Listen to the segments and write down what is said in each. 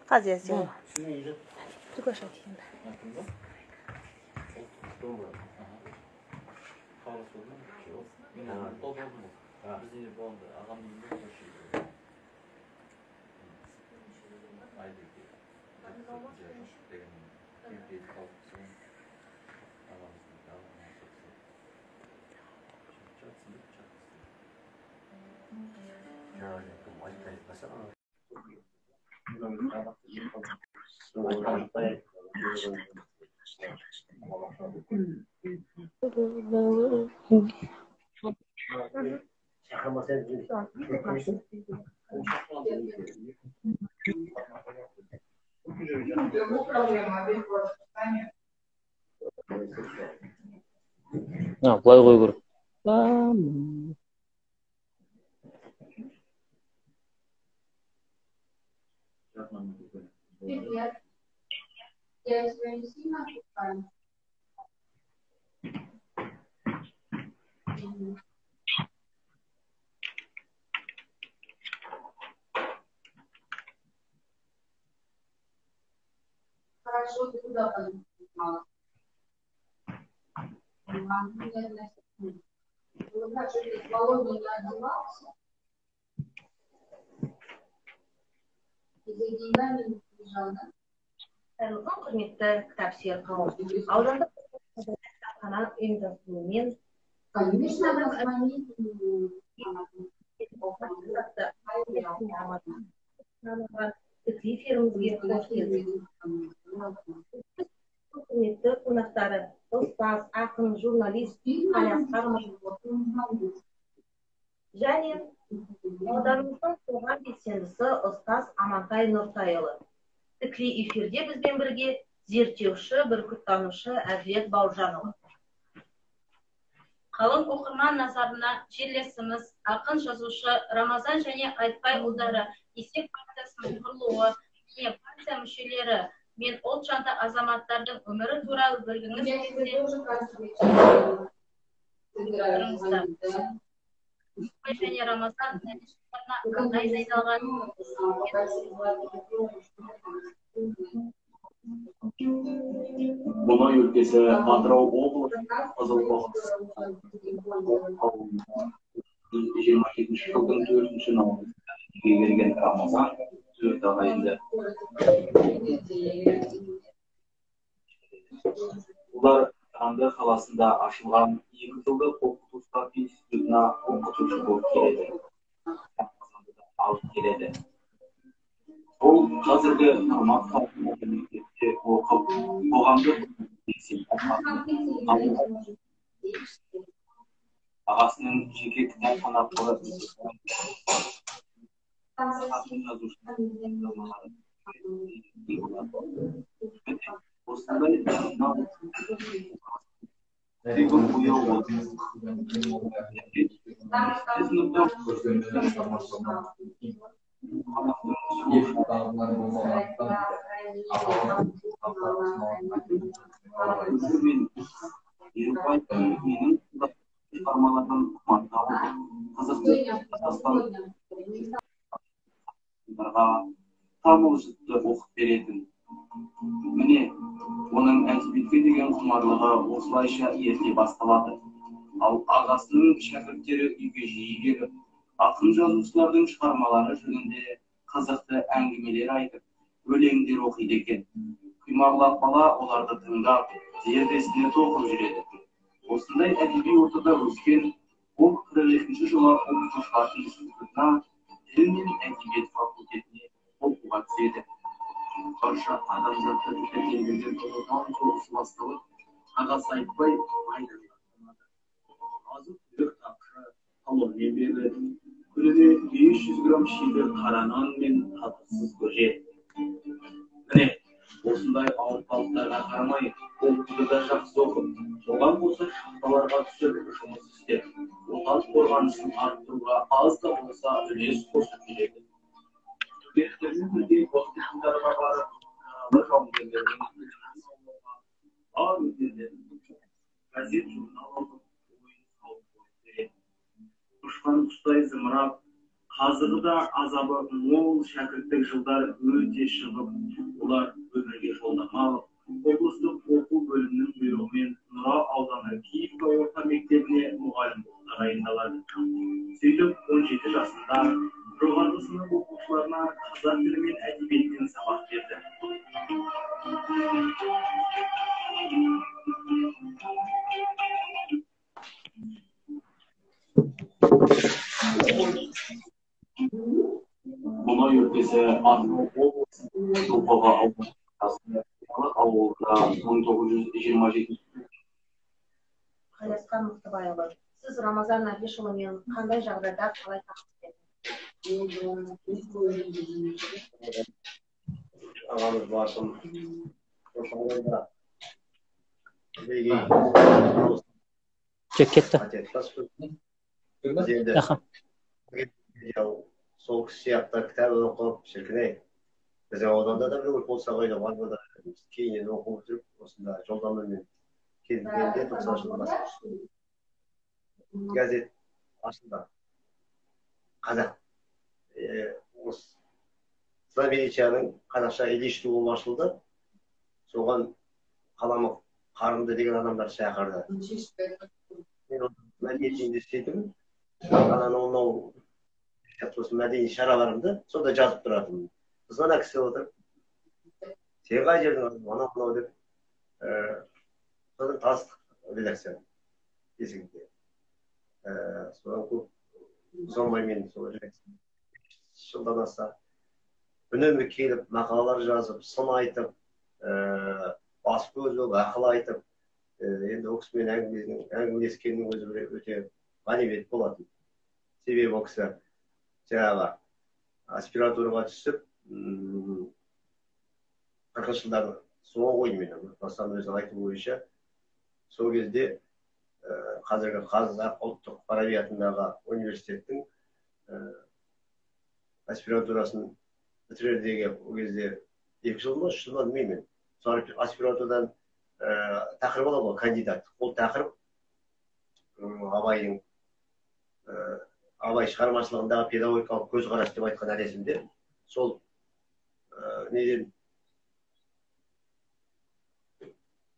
Каз я сделала. Приглашайте. Былай қой көр. Хорошо, ты куда пойдешь? Володя не одевался. И за деньгами не приезжал, да? Құрметті кітап сүйер қауым. Аудандық кітапхана ұйымдастыруымен Конечно, надо звонить. эфирімізге қош келдіңіз. Құрметті қонақтары, ұстаз, ақын, журналист, Алиасқар және ауданымыздың қоғам белсендісі ұстаз Амантай Нұртайұлы. Тікелей эфирде бізбен бірге зерттеуші, бүркіттанушы Әділет Бауыржанұлы. Қалың оқырман назарына жерлесіміз, ақын жазушы Рамазан және Айтбай ұлдары Есек партиясының құрылуы және партия мүшелері мен ұлтжанды азаматтардың өмірі туралы білгіңіз келсе, және Рамазан қандай дайындалған Бұлай өлкесі Атырау облысы Қызылқоғас 27 жылдың 4-ші наурызында келген Рамазан 4 ағайынды. Олар Қарағанды қаласында ашылған 2 жылдық оқытушылар институтына оқытушы болып келеді. Рамазанды алып келеді. Ол қазіргі тамақ саласында мектепте оқып, қоғамдық ағасының жеке кітапхана құрып, осындай тамылжытты оқып беретін. Міне, оның әдебиетке деген құмарлығы осылайша ерте басталады. Ал ағасының шәкірттері үйге жиі келіп, ақын жазушылардың шығармалары жөнінде қызықты әңгімелер айтып, өлеңдер оқиды екен. Құймағлақ бала оларды тыңдап, зердесіне тоқып жүреді. Осындай әдеби ортада өскен, ол 42-ші жылы оқытушылар институтына тіл мен әдебиет факультетіне оқуға түседі. Барша адамзатты тәрбиелеген ұлы соғысы басталып, ағасы Айтбай майданға аттанады. Азық-түлік тақыры талонмен беріледі. Күніне 500 грамм шиді қара нан мен татусыз көже. Міне, осындай ауыртпалықтарға қарамай, оқуды да жақсы оқып, соған қоса шахталарға түсіп жұмыс істеп, отан қорғанысын арттыруға аз да болса үлес қосып жүреді. Студенттермен бірге госпитальдарға барып, жауынгерлердің газет журнал алып, ойын сауық береді. ұшқан құстай зымырап, қазығы да азабы мол шәкірттік жылдар өте шығып, олар өмірге жолдама алып, облыстық оқу бөлімінің бұйрығымен Нұра ауданы Киевка орта мектебіне мұғалім болып тағайындалады. Сөйтіп 17 жасында жоғарғы сынып оқушыларына қазақ тілі мен әдебиеттен сабақ берді. Мұнай өлкесі Атырау облысының Жылпаға ауылында 1927. Қалиасқар Мықтыбайұлы, сіз Рамазан Әбішұлымен қандай жағдайда қалай таныстыңыз? Ағамыз басым Кетті. Сол кісі сияқты кітап оқып, шіркіней. Біздің ауданда да бір болса қойды, Ванбада кейінен оқып жүріп, осында жолдамамен келгенде 90 жылдан бастап. Газет ашылды. Қазақ. Словенияның қазақша елештуы ашылды. Соған қаламы қарымды деген адамдар шақырды. Мен мәдениетінде істедім. Анау мәдени шараларымды сонда жазып тұратынмын. Соны кісі отырып, сен қай жердің анау деп, содан таныстық редакция есігінде. Содан көп ұзамай мен сол редакция жылдан аса үнемі келіп, мақалалар жазып, сын айтып, бас көз болып, ақыл айтып, енді ол кісімен әңгімелескеннің өзі өте ғанибет болатын. Себебі ол кісі жаңағы аспиратураға түсіп, 40 жылдардың соңы ғой менің, бастан өзінің айту бойынша, сол кезде қазіргі Қазақ ұлттық Фараби атындағы университеттің аспиратурасын бітірердегі ол кезде 2 жыл ма, 3 жыл ма білмеймін. Сол аспиратурадан тақырып алады ғой, кандидат. Ол тақырып Абай шығармашылығындағы педагогикалық көзқарас деп айтқан әдесімде, сол неден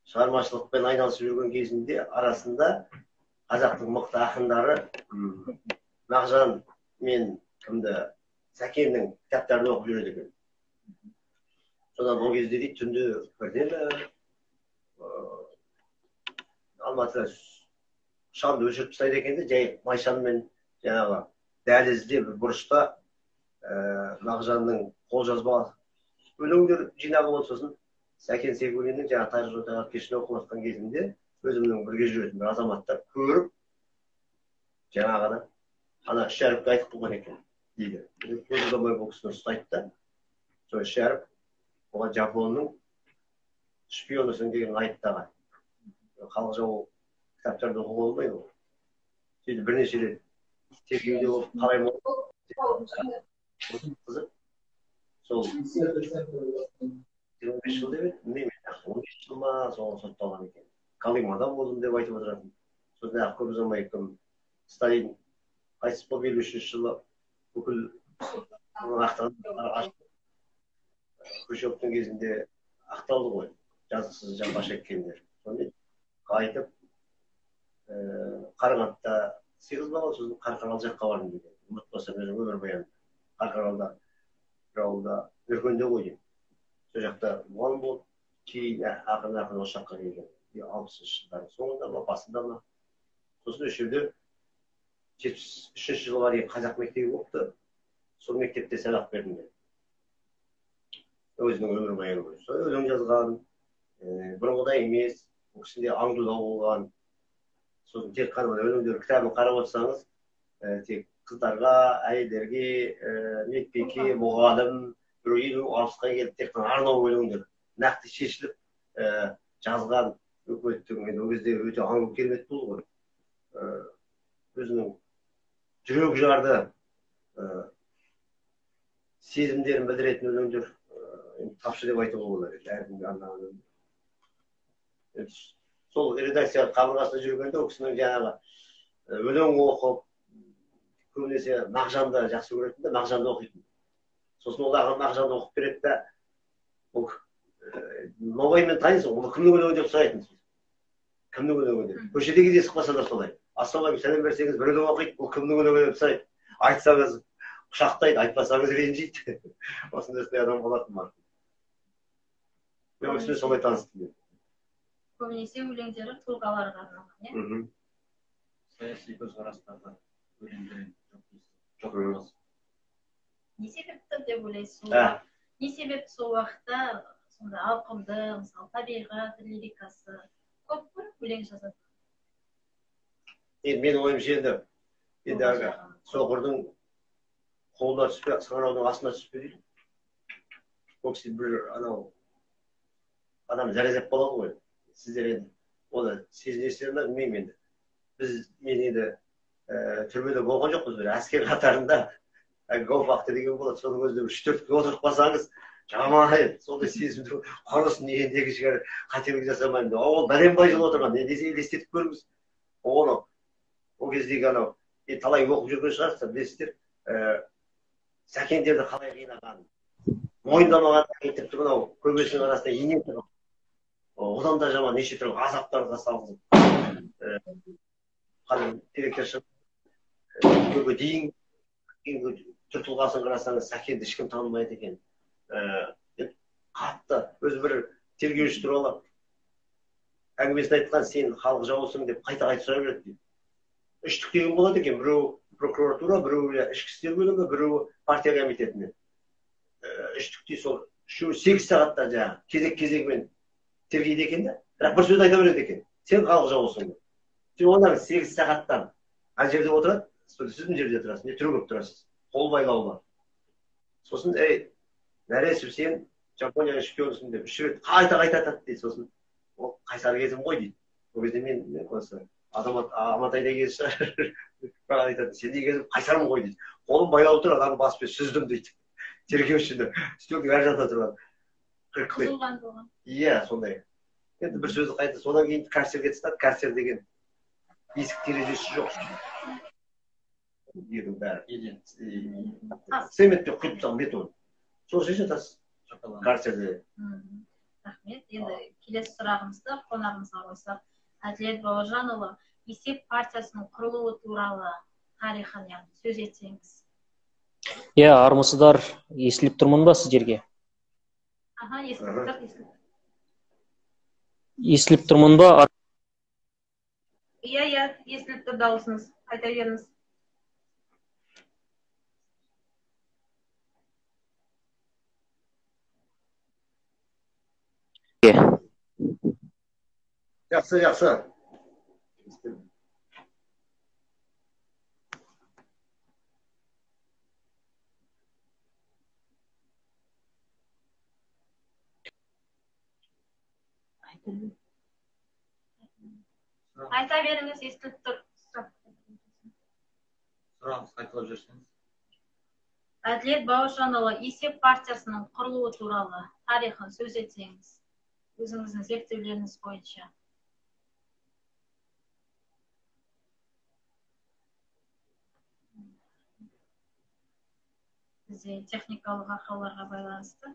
шығармашылықпен айналысып жүрген кезінде арасында қазақтың мықты ақындары Мағжан мен Сәкеннің кітаптарын оқып жүреді екен. Содан ол кезде дейді, түнде бірден Алматыда шамды өшіріп тастайды екен де, жай майшаммен жаңағы дәлізде бір бұрышта Мағжанның қолжазба өлеңдер жинағы болды. Сосын Сәкен Сейфуллиннің жаңағы тарих жолдағы кешін оқып жатқан кезінде өзімнің бірге жүретін бір азаматтар көріп, жаңағыны ана Шәріпке айтып қойған екен дейді. Көз ұзамай бұл кісіні ұстайды да, сол Шәріп оған Жапонның шпионысың деген айыптаған. Халық жауы кітаптарды оқуға болмайды ғой. Сөйтіп бірнеше рет тергеуде болып қалай болды. Қызық. Сол 25 жыл деп еді, білмеймін, 15 жыл ма соған сотталған екен. Колымада болдым деп айтып отыратын. Содан көп ұзамай Сталин қайтыс болып 53 жылы бүкіл Хрущевтің кезінде ақталды ғой, жазықсыз жанға шеккендер. Сонымен қайтып Қарағандыда 8 бала, сосын Қарқаралы жаққа бардым деген. Ұмытпасам өзім өмірбаянымда. Қарқаралыда бір ауылда Үркенде ғой деймін. Сол жақта мұғалім болып, кейін ақырын осы жаққа келген. 60 жылдардың соңында ма, басында ма. Сосын осы жерде 73 жылға дейін қазақ мектебі болыпты. Сол мектепте сабақ бердім мен. Өзінің өмірбаяны ғой. Сол өлең жазған, бұрынғыдай емес, бұл кісінде аңдуда болған. Сосын тек қана өлеңдер кітабын қарап отырсаңыз, тек қыздарға, әйелдерге, медбике, мұғалім, біреу 60-қа келіп тек қана арнау өлеңдер нақты шешіліп жазған өкіметтің ол кезде өте аңыз керемет болды ғой. Өзінің жүрек жарды сезімдерін білдіретін өлеңдер тапшы деп айтуға болады. Сол редакция қабырғасында жүргенде ол кісінің жаңағы өлең оқып, көбінесе Мағжанды жақсы көретін де Мағжанды оқитын. Сосын оларға Мағжанды оқып береді де ол Ноғаймен танисың, оны кімнің өлеңі деп сұрайтын. Кімнің өлеңі деп. Көшеде кездесіп қалса да солай. Ассалаумағалейкум, сәлем берсеңіз бір өлең оқиды, ол кімнің өлеңі деп сұрайды. Айтсаңыз құшақтайды, айтпасаңыз ренжиді. Осындай адам болатын бар. Мен ол кісімен солай таныстым. Көбінесе өлеңдері тұлғаларға арналған, иә? Саяси көзқарастағы өлеңдер жоқ емес. Не себепті деп ойлайсыз? Не себепті сол уақытта сонда ауқымды, мысалы табиғат лирикасы көп қой өлең жазады? Енді менің ойымша енді соқырдың қолына түспе, саңыраудың астына түспе дейді. Ол кісі бір анау адам зәрезеп болады ғой. Сіздер енді оны сезінесіздер ме білмеймін енді. Мен енді түрмеде болған жоқпыз, бір әскер қатарында гауфақты деген болады. Соның өзінде 3-4 күн отырып қалсаңыз, жаман сондай сезімді құрысын ендегі шығар қателік жасамайын деп. Ол бәленбай жыл отырған. Не десе елестетіп көріңіз. Оны ол кездегі анау талай оқып жүрген шығарсыздар, білесіздер. Сәкендерді қалай қинаған, мойындамаған тіпті мынау көбесінің арасында ине тұрып, одан да жаман неше түрлі азаптарға салғызып, деректер шығып көбе дейін түр тұлғасын қарасаңыз Сәкенді ешкім танымайды екен. Қатты өзі бір тергеуші туралы әңгімесін айтқан, сен халық жауысың деп қайта-қайта сұрай береді дейді. Үштік деген болады екен, біреу прокуратура, біреу ішкі істер бөлімі, біреу партия комитетінен. Үштікте сол 8 сағатта жаңағы кезек-кезегімен тергейді екен да, бірақ бір сөз айта береді екен. Сен халық жауысың деп. Сен ондағы 8 сағаттан ана жерде отырады, сіздің жерде тұрасыз, не түрегеп тұрасыз, қол байлаулы. Сосын, нәресіп сен Жапонияның шпионысың деп 3 рет қайта-қайта атады дейді. Сосын, ол қайсар кезім ғой дейді. Ол кезде мен осы Аматайда кезі шығар. Бірақ айтады, сен де кезім қайсармын ғой дейді. Қолым байлау тұр, адамды басып сүздім дейді. Тергеушіні үстелдің әр жақта тұрған. Қызылған болған. Иә, сондай. Енді бір сөзді қайта, содан кейін карцерге тастады. Карцер деген есік терезесі жоқ. Ердің бәрі. Цементпен құйып тастаған бетон. Сол жерде жатасыз. Карцерде. Рахмет. Енді келесі сұрағымызды қонағымызға қойсақ. Әділет Бауыржанұлы, Есеп партиясының құрылуы туралы тарихын сөз етсеңіз. Иә, армысыздар, естіліп тұрмын ба сіздерге? Естіліп тұрмын ба? Иә, естіліп тұр дауысыңыз. Айта беріңіз. Жақсы, жақсы. Айта беріңіз, естіліп тұр. Сұрағыңыз қайталап жүрсеңіз. Әділет Бауыржанұлы, Есеп партиясының құрылуы туралы тарихын сөз етсеңіз, өзіңіздің зерттеулеріңіз бойынша. Бізде техникалық ақауларға байланысты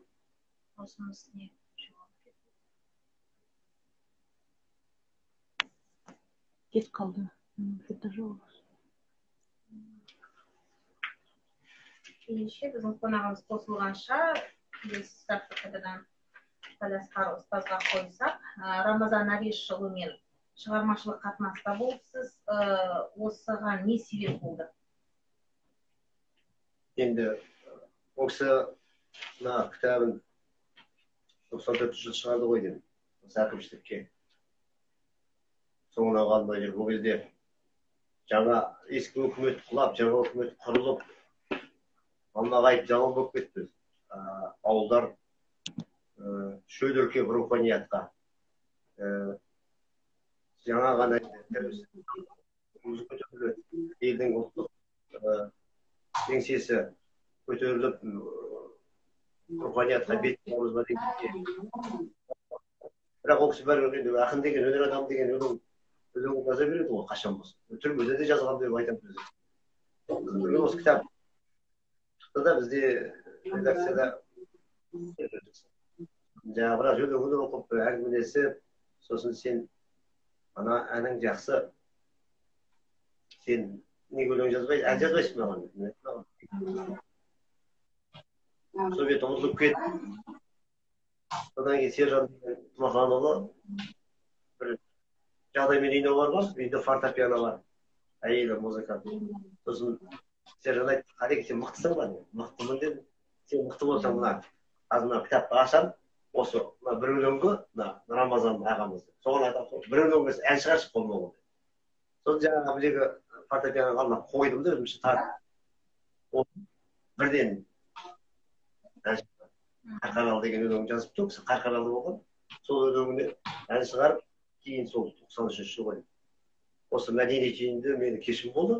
осымыз не кетіп қалды. Ендеше біздің қонағымыз қосылғанша келесі сұрақты қайтадан Таласқар ұстазға қойсақ, Рамазан Әбешұлымен шығармашылық қатынаста болыпсыз, осыған не себеп болды? Енді ол кісі мына кітабын 94 жыл шығарды ғой деймін, осы әкімшілікке. Соңына қалмай жүр. Бұл кезде жаңа ескі өкімет құлап, жаңа өкімет құрылып, алмағайып жаман болып кетті. Ауылдар шөлірке бір руханиятқа. Жаңа ғана елдің ұлттық кеңсесі көтеріліп, руханиятқа бет бауызға деген. Бірақ ол кісі бәрі ақын деген, өнер адам деген өлең жаза береді ғой, қашан болсын. Түрмеде де жазған деп айтамын. Осы кітап шықты да бізде редакцияда жаңағы біраз өлеңін оқып әңгімелесіп, сосын сен ана әнің жақсы, сен неге өлең жазбайсың, ән жазбайсың маған. Сол беті ұмытылып кетті. Содан кейін Сержан Тұмаханұлы бір жағдаймен үйіне барған, үйде фортепиано бар, әйелі музыкант. Сосын Сержан айтты, Қареке, сен мықтысың ба? Мықтымын дедім. Сен мықты болсаң, мына қазір кітапты ашамын, осы бір өлеңгі, Рамазан ағамыз. Соған айтамын, бір өлеңгі ән шығаршы қолыма болды. Сосын жаңағы білегі фортепианоның алдына қойдым да өзімше тартып. Бірден Қарқаралы деген өлең жазып тұр, Қарқаралы болған. Сол өлеңіне ән шығарып, кейін сол 93 жыл ғой. Осы мәдениет жиынында мені кешім болды.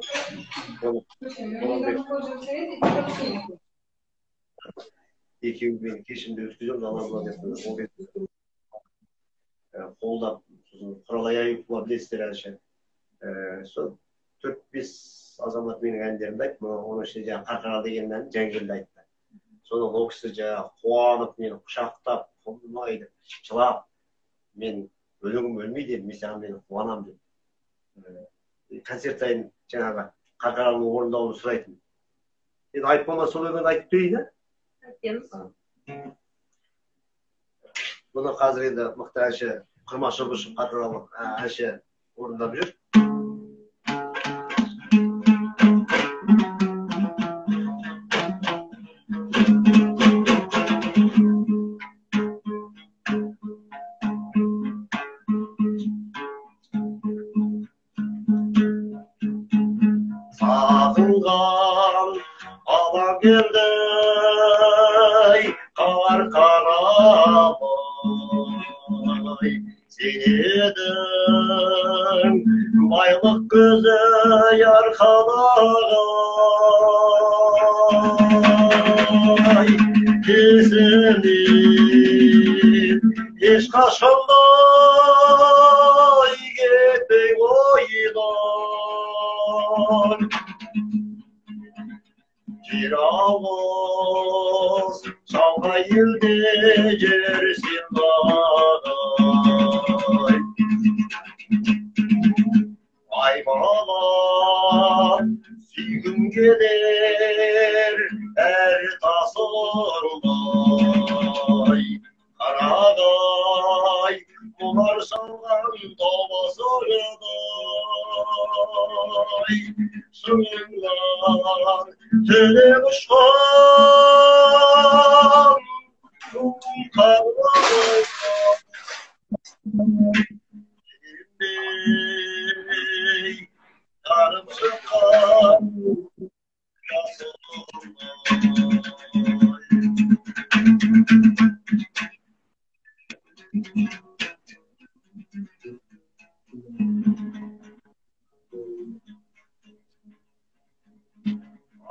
Екеуі мен кешімді өткіземін, қолдап, Құралай Аюпова білесіздер әнші. Сол 4-5 азамат менің әндерімді айтты, оның ішінде жаңағы Қарқаралы деген ән Жәңгелді айтты. Соны ол кісі жаңағы қуанып, мені құшақтап, құлмайды, жылап, мен өлеңім өлмейді, мен саған мені қуанам деп. Концерт сайын жаңағы Қарқаралының орындауын сұрайтын. Енді айтып болма сол өлеңді айтып берейін, Айтеміз. Бұны қазір енді мықты әнші Құрмаш Үргішев Қарқаралық әнші орындап жүр. Сағынған Алакөлдей Қарқаралым, сен едің байлық көзі арқалағай, есімнен ешқашандай кетпей қойған. Жер алыс, шалғай елде жүрсем бағай. Аймалап сүйгім келер әр тасылмай. Қарағай, мұнар шалған тобасырдай. Шыңнан түнек ұшқан қарлығай. Ермей жарып шыққан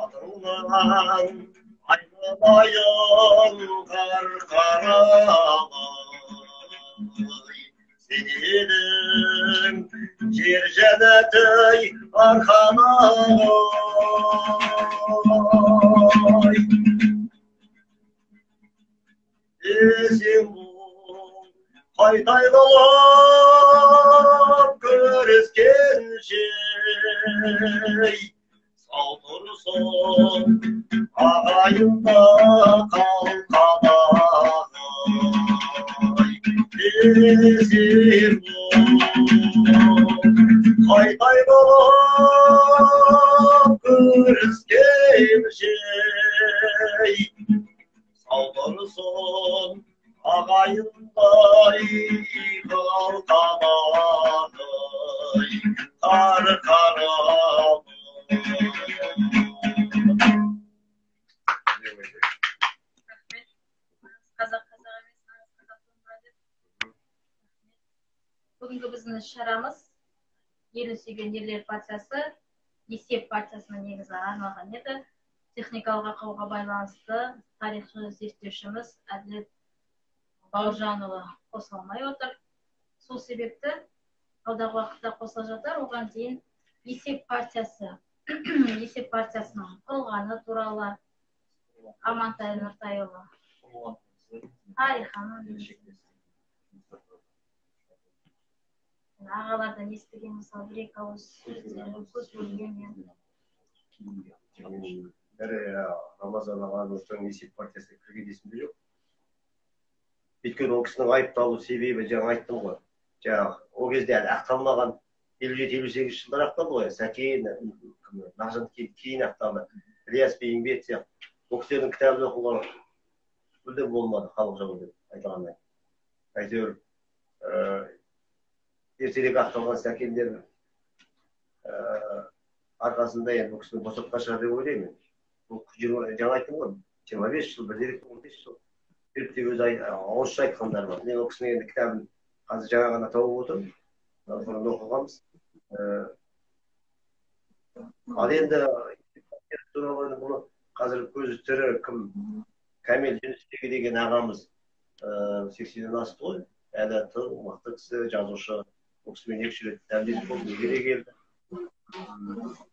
Адылған айналайын Қарқаралым, сен едің жер жәннәтей арқалағай. Есен бол, қайтайлап көріскенше, сау тұрсын ағайында қалқалағай. Есен бол, қайтайлап көріскенше, сау тұрсын ағайындай қалқалағай. Қарқаралым. Бүгінгі біздің іс-шарамыз елін сүйген ерлер партиясы есеп партиясына негізі арналған еді. Техникалық ақауға байланысты тарихшы зерттеушіміз Әділет Бауыржанұлы қосылмай отыр. Сол себепті алдағы уақытта қосыла жатар. Оған дейін есеп партиясы есеп партиясының құрылғаны туралы Амантай Нұртайұлы. Тарихын ағалардан естіген мысалы бір-екі ауыз сөздері көз бөлгенмен. Рамазан ағамыздың есеп партиясына кірген есімде жоқ. Өйткені ол кісінің айыпталу себебі жаңа айттым ғой. Жаңағы ол кезде әлі ақталмаған 57-58 жылдар ақталды ғой. Сәкен, Мағжан кейін ақталды. Ілияс Бейімбет сияқты. Ол кісілердің кітабын оқуға мүлдем болмады, халық жауы деп айтылғандай. Әйтеуір ертерек ақталған Сәкендер арқасында енді бұл кісінің босатқан шығар деп ойлаймын. Жаңа айттым ғой, 25 жыл, 15 жыл. Біріпте өзі ауызша айтқандар бар. Мен ол кісінің енді кітабын қазір жаңа ғана тауып отырмын. Бұрын оқығанбыз. Ал енді бұны қазір көзі тірі кім? Кәмел Жүністегі деген ағамыз 80-ден асты ғой. Әлі тың, мықты кісі, жазушы. Ол кісімен екі рет дәмдес болды, неге келді.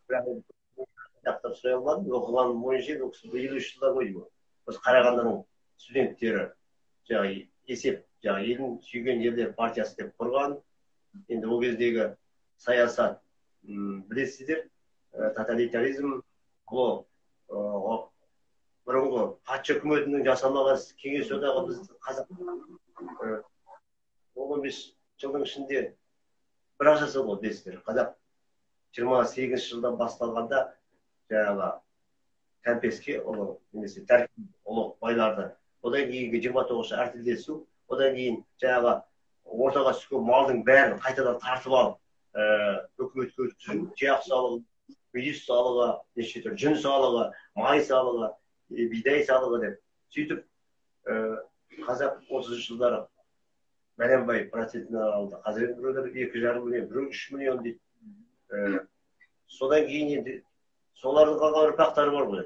Бірақ кітаптар сұрай алмадым. Оқыған бойынша ол кісі 53 жылда қойды. Осы Қарағандының студенттері жаңағы есеп, жаңағы елін сүйген елдер партиясы деп құрған. Енді ол кездегі саясат білесіздер, тоталитаризм, бұл бұрынғы патша үкіметінің жасамаған кеңес одағы бізді қазақ 15 жылдың ішінде бірақ жасалды білесіздер. Қазақ 28 жылдан басталғанда жаңағы кәмпеске ұлы, немесе тәртіп ұлы байларды, одан кейінгі 29 әртілдесу, одан кейін жаңағы ортаға түскен малдың бәрін қайтадан тартып алып, үкіметке өткізу, тұяқ салығы, мүйіз салығы, жүн салығы, май салығы, бидай салығы деп сөйтіп қазақ 30 жылдары Бәленбай процентін алды. Қазір біреулер 2,5 миллион, біреу 3 миллион дейді. Содан кейін енді солардың қалған ұрпақтары бар ғой.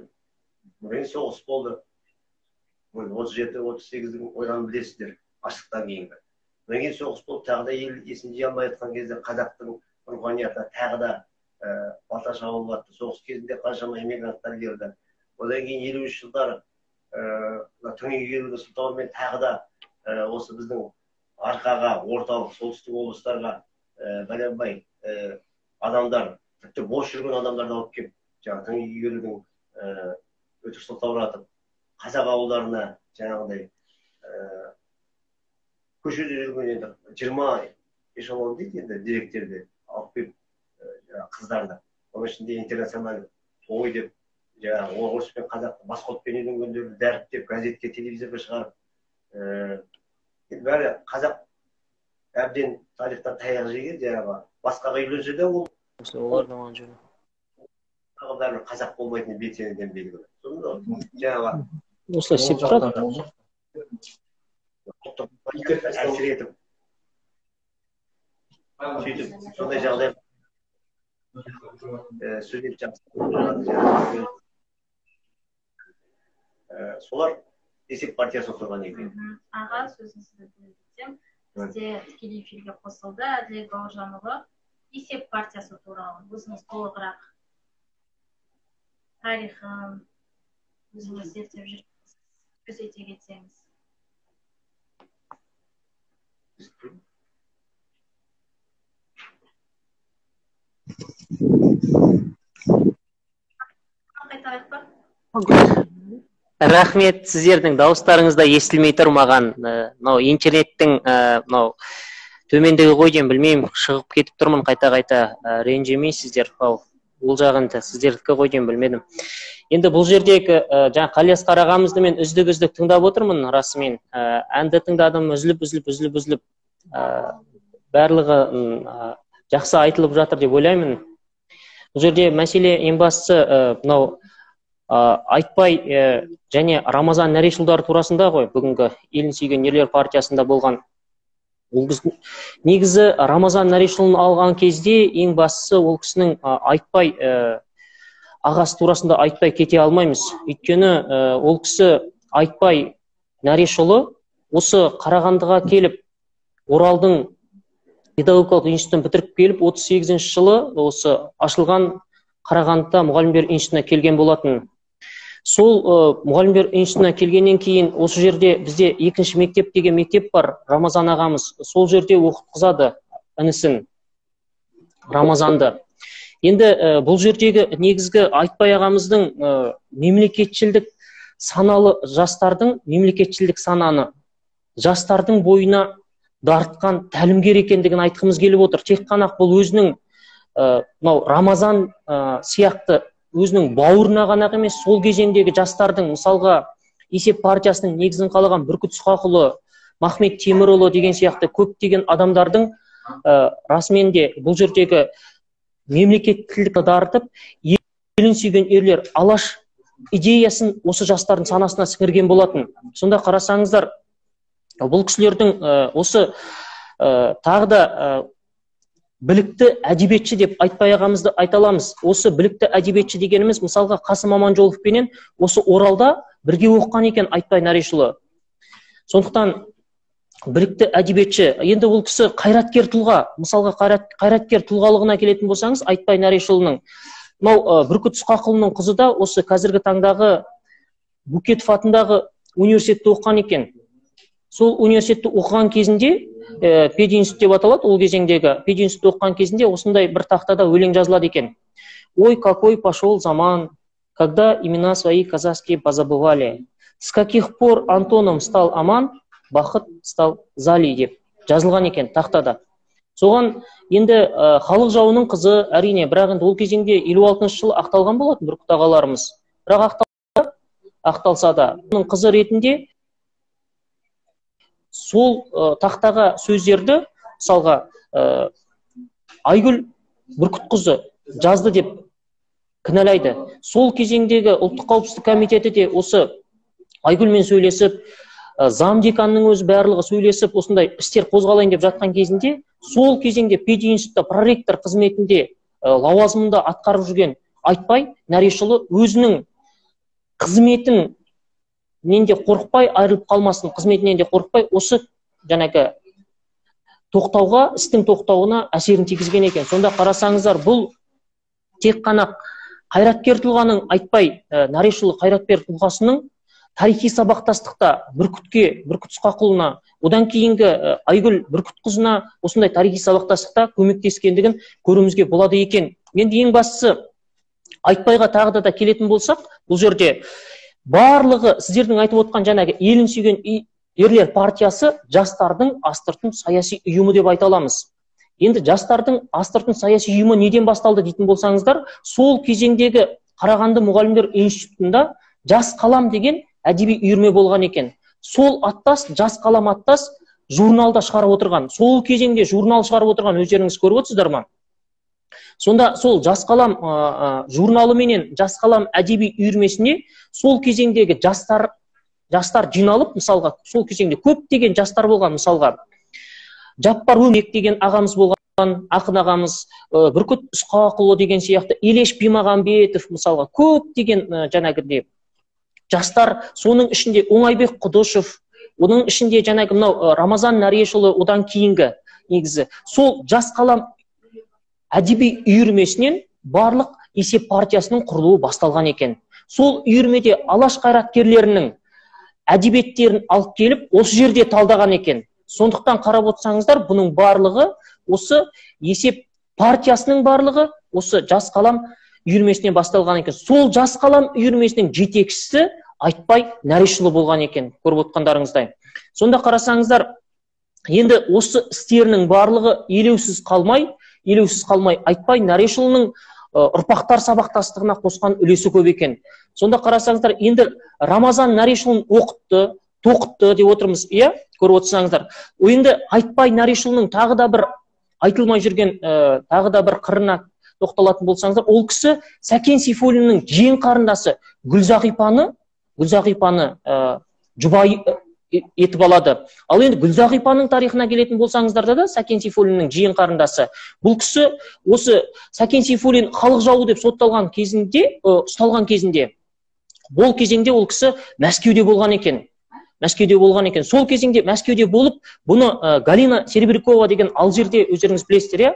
Мен соғыс болды. 37-38-дің ойранын білесіздер, аштықтан кейінгі. Одан кейін соғыс болды, тағы да ел есін жия алмай жатқан кезде қазақтың руханиятына тағы да балта шабуыл атты. Соғыс кезінде қаншама эмигранттар келді. Одан кейін 53 жылдары Тыңға келуді сылтауымен тағы да осы біздің арқаға, орталық, солтүстік облыстарға бәленбай адамдар, тіпті бос жүрген адамдарды алып келіп, жаңағы Тыңға келудің өтірік сылтауратып, қазақ ауылдарына жаңағыдай көшеде жүрген енді 20 эшелон дейді енді директерді алып келіп қыздарды. Оның ішінде интернационал той деп, жаңағы орыс пен қазақты басқотпен үйренгендерді дәріптеп, газетке, телевизорға шығарып, бәрі қазақ әбден тарихтан таяқ жеген, жаңағы басқаға үйленсе де ол бәрі қазақ болмайтыны белсенеден белгілі. Сонда жаңағы осылай істеп тұрады. Әсер етіп, сөйтіп, сондай жағдай сөйлеп жақсы. Солар есеп партиясы құрған екен. Аға, сөзін сізді білдірсем, бізде тікелей эфирге қосылды Әділет Бауыржанұлы есеп партиясы туралы өзіңіз толығырақ тарихын өзіңіз зерттеп жүрсеңіз, көрсете кетсеңіз. Қайтайық па? Рахмет, сіздердің дауыстарыңызда естілмей тұр маған. Интернеттің төмендегі қойден білмеймін, шығып кетіп тұрмын қайта-қайта. Ренжімейсіздер, ол жағында сіздердікі қойден білмедім. Енді бұл жердегі жаңа Қалиасқар ағамызды мен үздік тыңдап отырмын расымен. Әнді тыңдадым, үзіліп. Барлығы жақсы айтылып жатыр деп ойлаймын. Бұл жерде мәселе ең бастысы Айтбай және Рамазан Нәрешұлдары турасында ғой, бүгінгі елін сүйген ерлер партиясында болған. Негізі Рамазан Нәрешұлын алған кезде ең бастысы ол кісінің Айтбай ағасы турасында айтпай кете алмаймыз. Өйткені ол кісі Айтбай Нәрешұлы осы Қарағандыға келіп, Оралдың педагогикалық институтын бітіріп келіп, 38 жылы осы ашылған Қарағандыда мұғалімдер институтына келген болатын. Сол мұғалімдер институтына келгеннен кейін осы жерде бізде екінші мектеп деген мектеп бар, Рамазан ағамыз сол жерде оқытқызады інісін, Рамазанды. Енді бұл жердегі негізгі Айтбай ағамыздың мемлекетшілдік саналы жастардың, мемлекетшілдік сананы жастардың бойына дарытқан тәлімгер екендігін айтқымыз келіп отыр. Тек қана бұл өзінің Рамазан сияқты өзінің бауырына ғана емес, сол кезеңдегі жастардың, мысалға Есеп партиясының негізін қалаған Бүркіт Ысқақұлы, Махмет Темірұлы деген сияқты көптеген адамдардың расымен де бұл жердегі мемлекеттілікті дарытып, елін сүйген ерлер алаш идеясын осы жастардың санасына сіңірген болатын. Сонда қарасаңыздар, бұл кісілердің осы тағы да білікті әдебиетші деп Айтбай ағамызды айта аламыз. Осы білікті әдебиетші дегеніміз, мысалға Қасым Аманжоловпенен осы Оралда бірге оққан екен Айтбай Нарешұлы. Сондықтан білікті әдебиетші. Енді бұл кісі қайраткер тұлға. Мысалға қайраткер тұлғалығына келетін болсаңыз, Айтбай Нарешұлының Бүркіт Ысқақұлының қызы да осы қазіргі таңдағы Букетов атындағы университетте оқыған екен. Сол университетте оқыған кезінде, пединститут деп аталады, ол кезеңдегі пединститутте оқыған кезінде осындай бір тақтада өлең жазылады екен. Ой, какой пошел заман, когда имена свои казахские позабывали. С каких пор Антоном стал Аман, бақыт стал Зали деп жазылған екен тақтада. Соған енді халық жауының қызы, әрине, бірақ енді ол кезеңде 56 жылы ақталған болатын Бүркіт ағаларымыз. Бірақ ақталса да, оның қызы ретінде сол тақтаға сөздерді, мысалға Айгүл Бүркітқызы жазды деп кінәлайды. Сол кезеңдегі ұлттық қауіпсіздік комитеті де осы Айгүлмен сөйлесіп, замдеканның өзі барлығы сөйлесіп, осындай істер қозғалайын деп жатқан кезінде, сол кезеңде пединститутта проректор қызметінде лауазымында атқарып жүрген Айтбай Нарешұлы өзінің қызметінен де қорықпай, айырылып қалмасын, қызметінен де қорықпай, осы жаңағы тоқтауға, істің тоқтауына әсерін тигізген екен. Сонда қарасаңыздар, бұл тек қана қайраткер тұлғаның, Айтбай Нарешұлы қайраткер тұлғасының тарихи сабақтастықта Бүркітке, Бүркіт Ысқақұлына, одан кейінгі Айгүл Бүркітқызына осындай тарихи сабақтастықта көмектескендігін көруімізге болады екен. Енді ең бастысы Айтбайға тағы да келетін болсақ, бұл жерде барлығы сіздердің айтып отқан жаңағы елін сүйген ерлер партиясы жастардың астыртын саяси ұйымы деп айта аламыз. Енді жастардың астыртын саяси ұйымы неден басталды дейтін болсаңыздар, сол кезеңдегі Қарағанды мұғалімдер институтында Жас қалам деген әдеби үйірме болған екен. Сол аттас, Жас қалам аттас журналда шығарып отырған. Сол кезеңде журнал шығарып отырған өздеріңіз көріп отырсыздар ма? Сонда сол Жас қалам журналы менен Жас қалам әдеби үйірмесіне сол кезеңдегі жастар жиналып, мысалға, сол кезеңде көптеген жастар болған, мысалға Жаппар Өмек деген ағамыз болған, ақын ағамыз, Бүркіт Ысқақұлы деген сияқты, Елеш Бимағамбетов, мысалға, көптеген жаңағыдай жастар, соның ішінде Оңайбек Құдышев, оның ішінде жаңағы мынау Рамазан Нарешұлы, одан кейінгі негізі сол Жас қалам әдеби үйірмесінен барлық Есеп партиясының құрылуы басталған екен. Сол үйірмеде алаш қайраткерлерінің әдебиеттерін алып келіп, осы жерде талдаған екен. Сондықтан қарап отырсаңыздар, бұның барлығы осы Есеп партиясының барлығы осы Жас қалам үйірмесінен басталған екен. Сол Жас қалам үйірмесінің жетекшісі Айтбай Нарешұлы болған екен, көріп отқандарыңыздай. Сонда қарасаңыздар, енді осы істерінің барлығы елеусіз қалмай Айтбай Нарешұлының ұрпақтар сабақтастығына қосқан үлесі көп екен. Сонда қарасаңыздар, енді Рамазан Нарешұлын оқытты, тоқытты деп отырмыз, иә, көріп отырсаңыздар. Енді Айтбай Нарешұлының тағы да бір айтылмай жүрген тағы да бір қырына тоқталатын болсаңыздар, ол кісі Сәкен Сейфуллиннің жиен қарындасы Гүлзағипаны жұбай етіп алады. Ал енді Гүлзағипаның тарихына келетін болсаңыздар да, Сәкен Сейфуллиннің жиен қарындасы. Бұл кісі осы Сәкен Сейфуллин халық жауы деп сотталған кезінде, ұсталған кезінде, бұл кезеңде ол кісі Мәскеуде болған екен. Сол кезеңде Мәскеуде болып, бұны Галина Серебрякова деген Алжирде, өздеріңіз білесіздер,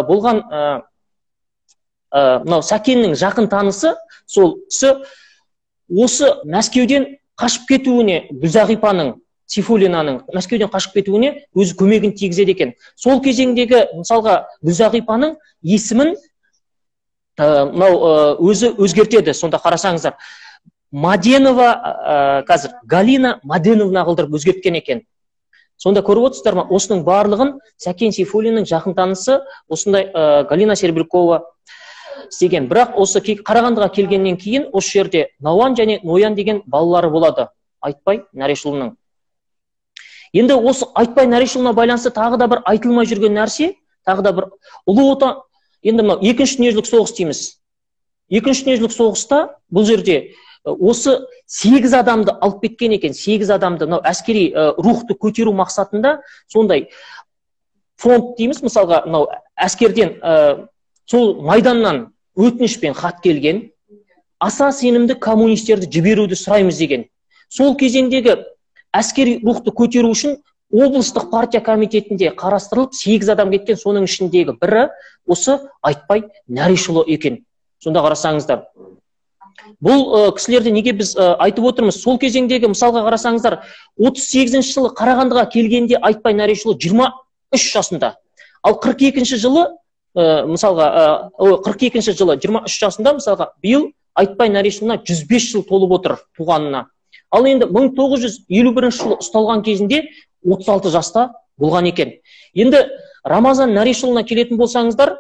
болған мынау Сәкеннің жақын танысы, сол кісі осы Мәскеуден қашып кетуіне, Гүлзағипаның, Сейфуллинаның Мәскеуден қашып кетуіне өзі көмегін тигізеді екен. Сол кезеңдегі мысалға Гүлзағипаның есімін мынау өзі өзгертеді. Сонда қарасаңыздар, Маденова қазір Галина Маденовна қылдырып өзгерткен екен. Сонда көріп отырсыздар ма, осының барлығын Сәкен Сейфуллиннің жақын танысы осындай Галина Серебрякова істеген. Бірақ осы Қарағандыға келгеннен кейін осы жерде Науан және Ноян деген балалары болады, Айтбай Нәрешұлының. Енді осы Айтбай Нәрешұлына байланысты тағы да бір айтылмай жүрген нәрсе, тағы да бір ұлы отан, енді мынау екінші дүниежүзілік соғыс дейміз. Екінші дүниежүзілік соғыста бұл жерде осы 8 адамды алып кеткен екен. 8 адамды мынау әскери рухты көтеру мақсатында сондай фронт дейміз, мысалға мынау әскерден сол майданнан өтінішпен хат келген, аса сенімді коммунистерді жіберуді сұраймыз деген. Сол кезеңдегі әскери рухты көтеру үшін облыстық партия комитетінде қарастырылып 8 адам кеткен, соның ішіндегі бірі осы Айтбай Нәрешұлы екен. Сонда қарасаңыздар, бұл кісілерді неге біз айтып отырмыз? Сол кезеңдегі мысалға қарасаңыздар, 38-ші жылы Қарағандыға келгенде Айтбай Нәрешұлы 23 жасында, ал 42-ші жылы мысалға 42-ші жылы 23 жасында, мысалға биыл Айтбай Нәрешұлына 105 жыл толып отыр туғанына. Ал енді 1951 жылы ұсталған кезінде 36 жаста болған екен. Енді Рамазан Нәрешұлына келетін болсаңыздар,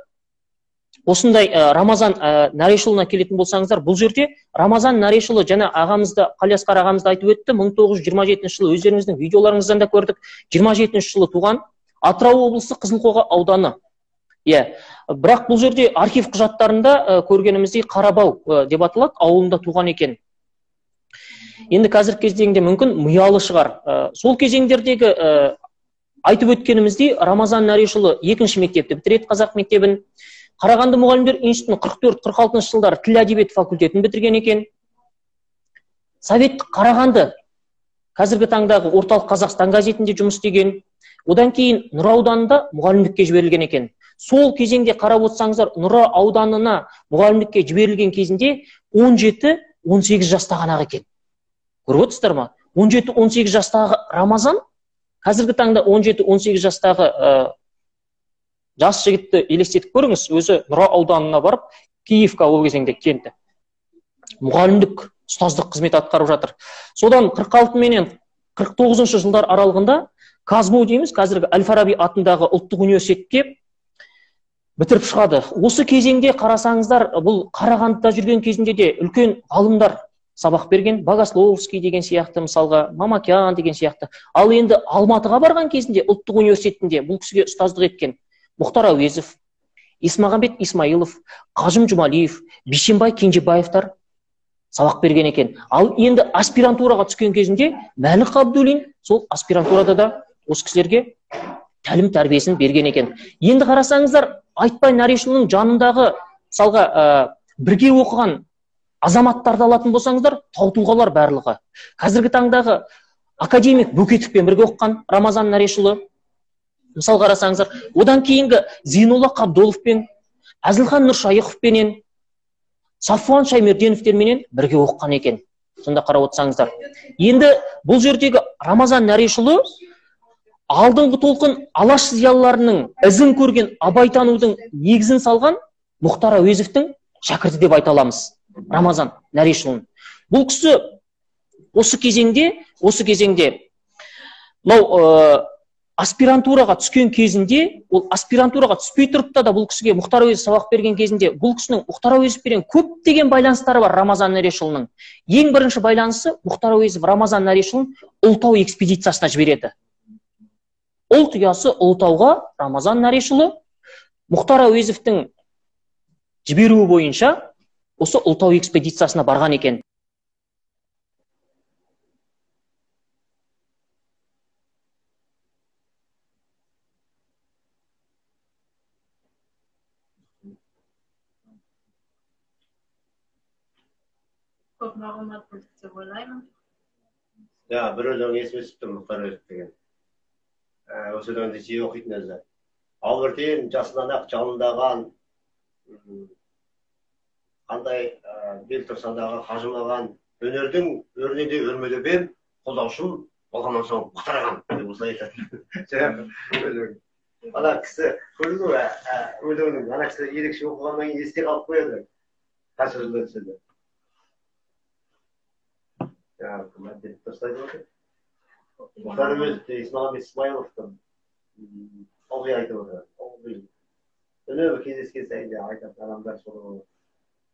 осындай Рамазан Нәрешұлына келетін болсаңыздар, бұл жерде Рамазан Нәрешұлы жаңа ағамызды, Қалиасқар ағамызды айтып өтті, 1927 жылы өздеріңіздің видеоларыңыздан да көрдік, 27 жылы туған, Атырау облысы Қызылқоға ауданы. Бірақ бұл жерде архив құжаттарында көргеніміздей Қарабау деп аталады, ауылында туған екен. Енді қазіргі кезеңде мүмкін миялы шығар. Сол кезеңдердегі айтып өткеніміздей Рамазан Нәрешұлы 2-ші мектепті бітіреді, қазақ мектебін. Қарағанды мұғалімдер институтын 44-46 жылдары тіл әдебиет факультетін бітірген екен. Советтік Қарағанды, қазіргі таңдағы Орталық Қазақстан газетінде жұмыс істеген. Одан кейін Нұра ауданында мұғалімдікке жіберілген екен. Сол кезеңде қарап отырсаңыздар, Нұра ауданына мұғалімдікке жіберілген кезінде 17-18 жастағы екен. Көріп отырсыздар ма? 17-18 жастағы Рамазан, қазіргі таңда 17-18 жастағы жас жігітті елестетіп көріңіз, өзі Нұра ауданына барып, Киевка ол кезеңде кенті. Мұғалімдік, ұстаздық қызмет атқарып жатыр. Содан 46 менен 49 жылдар аралығында Казму дейміз, қазіргі Әл-Фараби атындағы ұлттық университетке бітіріп шығады. Осы кезеңде қарасаңыздар, бұл Қарағандыда жүрген кезінде де үлкен ғалымдар сабақ берген, Богословский деген сияқты, мысалға Мамакян деген сияқты. Ал енді Алматыға барған кезінде ұлттық университетінде бұл кісіге ұстаздық еткен Мұхтар Әуезов, Исмағамбет Исмаилов, Қажым Жұмалиев, Бишенбай Кенжебаевтар сабақ берген екен. Ал енді аспирантураға түскен кезінде Мәлік Абдуллин сол аспирантурада да осы кісілерге тәлім тәрбиесін берген екен. Енді қарасаңыздар, Айтбай Нәрешұлының жанындағы мысалға бірге оқыған азаматтарды алатын болсаңыздар, тау тұлғалар барлығы. Қазіргі таңдағы академик Бөкетовпен бірге оқыған Рамазан Нәрешұлы, мысал қарасаңыздар, одан кейінгі Зейнолла Қабдоловпен, Әзілхан Нұршайықовпенен, Сафуан Шаймерденовтерменен бірге оқыған екен. Сонда қарап отырсаңыздар. Енді бұл жердегі Рамазан Нәрешұлы алдыңғы толқын алаш зиялыларының ізін көрген абайтанудың негізін салған Мұхтар Әуезовтің шәкірті деп айта аламыз. Рамазан Нәрешұлын. Бұл кісі осы кезеңде аспирантураға түскен кезінде, ол аспирантураға түспей тұрып да бұл кісіге Мұхтар Әуезов сабақ берген кезінде, бұл кісінің Мұхтар Әуезовпен көптеген байланыстары бар Рамазан Нәрешұлының. Ең бірінші байланысы Мұхтар Әуезов Рамазан Нәрешұлын Ұлытау экспедициясына жібереді. Ұлт ұясы Ұлытауға Рамазан Нәрешұлы Мұхтар Әуезовтің жіберуі бойынша осы Ұлытау экспедициясына барған екен. Көп мағлұмат білдік деп ойлаймын. Бір өлең есіме түсіп тұр, Мұхтар Әуезов деген. Осы өлеңді жиі оқитын өзі. Ал бірден жасынан ақ жалындаған қандай бел тұрсадағы қажымаған өнердің өріне де өрмелеп ем, қолдаушым болғаннан соң құтырған деп осылай айтады. Жаңағы өлең. Ана кісі көрді ғой, өлеңнің ана кісі ерекше оқығаннан кейін есте қалып қояды. Қанша жыл өтсе де. Жаңағы кім деп тұрсайды ғой. Мұхтар Әуезов те Исмағамбет Исмайыловтың ылғи айтып отыр. Үнемі кездескен сайын де айтады адамдар сол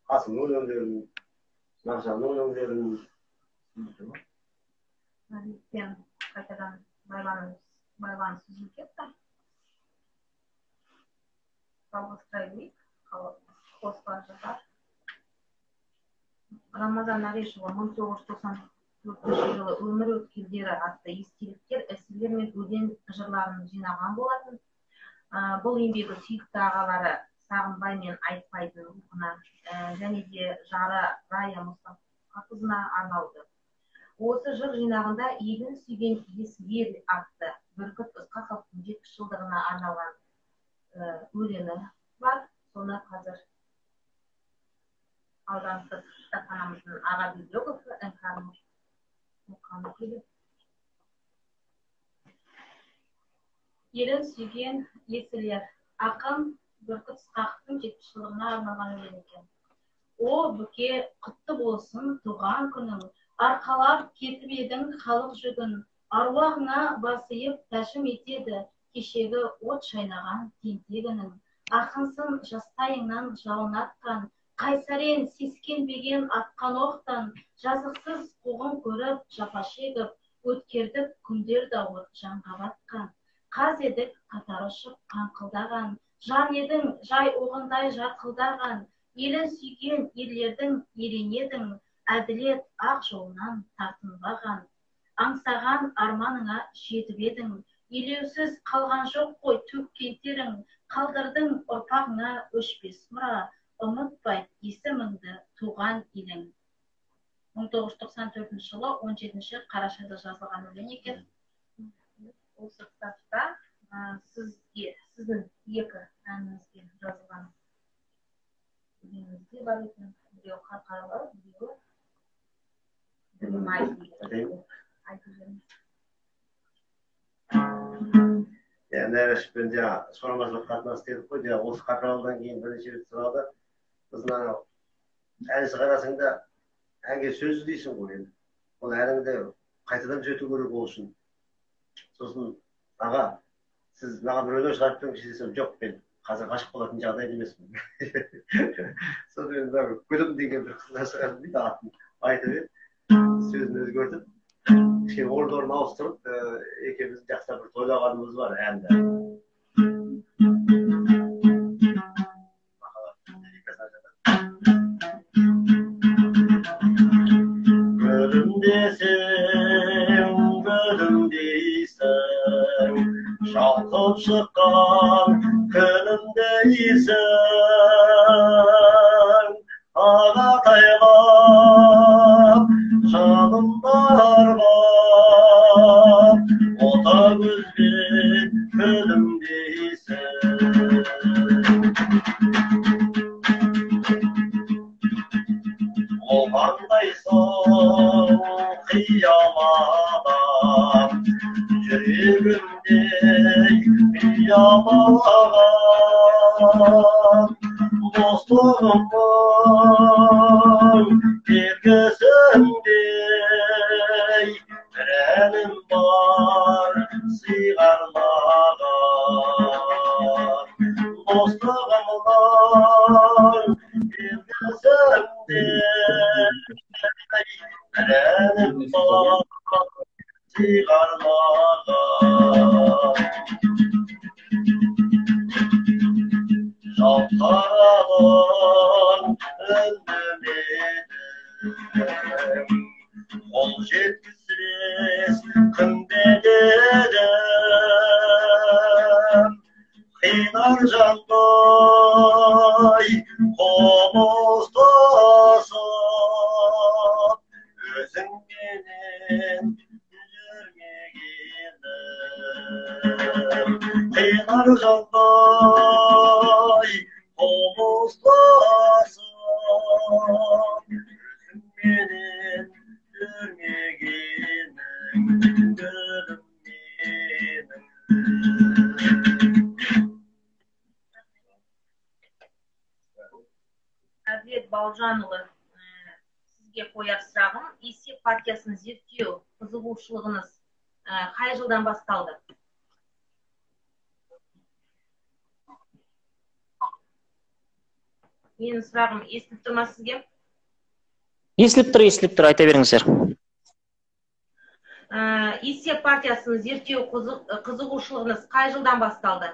Қасымның өлеңдерін, Мағжанның өлеңдерін. Мен қайтадан байланыс үзіліп кетті. Жалғастыра берейік, қосыла жатар. Рамазан Нағишұлы 1994 жылы өмір өткелдері атты естеліктер, эсселер мен өлең жырларын жинаған болатын. Бұл еңбегі сүйікті ағалары Сағынбай мен Айтбайдың рухына және де жары Рая Мұстафақызына арналды. Осы жыр жинағында елін сүйген есіл атты Бүркіт Ысқақовтың 70 жылдығына арналған өлеңі бар. Соны қазір аудандық кітапханамыздың аға библиографы Іңкәрім оқығаны келеді. Елін сүйген есілер. Ақын Бүркіт Ысқақовтың 70 жылдығына арналған өлең екен. О, бүке, құтты болсын туған күнің, арқалап кетіп едің халық жүгін, аруағыңа басыйып тәжім етеді кешегі от шайнаған тентегінің. Ақынсын жастайыңнан жауын атқан, қайсарен сескенбеген атқан оқтан, жазықсыз қуғын көріп жапа шегіп, өткердік күндер дауыр жанға батқан. Қаз едік қатар ұшып қаңқылдаған, жан едің жай оғындай жарқылдаған, елін сүйген ерлердің ерен едің, әділет ақ жолынан тартынбаған. Аңсаған арманыңа жетіп едің, елеусіз қалған жоқ қой төккен терің, қалдырдың ұрпағыңа өшпес мұра, ұмытпай есіміңді туған елің. 1994 жылы 17 қарашада жазылған өлең екен. Осы кітапта сіздің екі әніңізге жазылған өлеңіңізде бар екен. Біреу қарқаралы, біреуі Ділмай айтып жүрміз. Нәрішпен шығармашылық қатынас дедік қой, осы Қарқаралыдан кейін бірнеше рет сұрады. Біздің ән шығарасың да әнге сөз іздейсің ғой енді. Ол әніңді қайтадан түзету керек ол үшін. Сосын аға, сіз маған бір өлең шығарып беріңізші десем, жоқ, мен қазір ғашық болатын жағдайда емеспін. Сосын гүлім деген бір қыздар шығардым дейді, атын айтып еді, сөзін өзгертіп, кішкене орын ауыстырып, екеуміз жақсы бір тойлағанымыз бар әнді. Гүлім десең, гүлім дейсің, шалқып шыққан күнімдейсің, ағатайлап жанымда арбап, ота көзбен күлімдейсің. Ол қандай соң қиял адам, жүрегімдей қиялаған, достығымның белгісіндей бір әнім бар сыйғар маған. Достығымның белгісіндей бір әнім бар сыйғар маған. Жалтаралым үндемедім, қол жеткізбес күнбедедім, қинар жандай қомыстасып, өзіңменен жүрмегенім. Қинар жандай қомыстасып, Бауыржанұлы, сізге қояр сұрағым, есеп партиясын зерттеу қызығушылығыңыз қай жылдан басталды? Менің сұрағым естіліп тұр ма сізге? Естіліп тұр, айта беріңіздер. Есеп партиясын зерттеу қызығушылығыңыз қай жылдан басталды?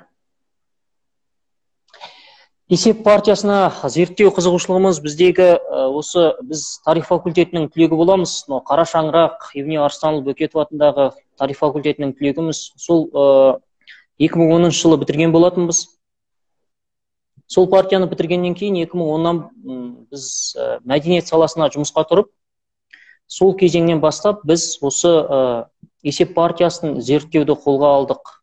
Есеп партиясына зерттеу қызығушылығымыз біздегі біз тарих факультетінің түлегі боламыз. Қара шаңырақ Евгений Арыстанұлы Бөкетов атындағы тарих факультетінің түлегіміз. Сол 2010 жылы бітірген болатынбыз. Сол партияны бітіргеннен кейін 2010-нан біз мәдениет саласына жұмысқа тұрып, сол кезеңнен бастап біз осы есеп партиясын зерттеуді қолға алдық.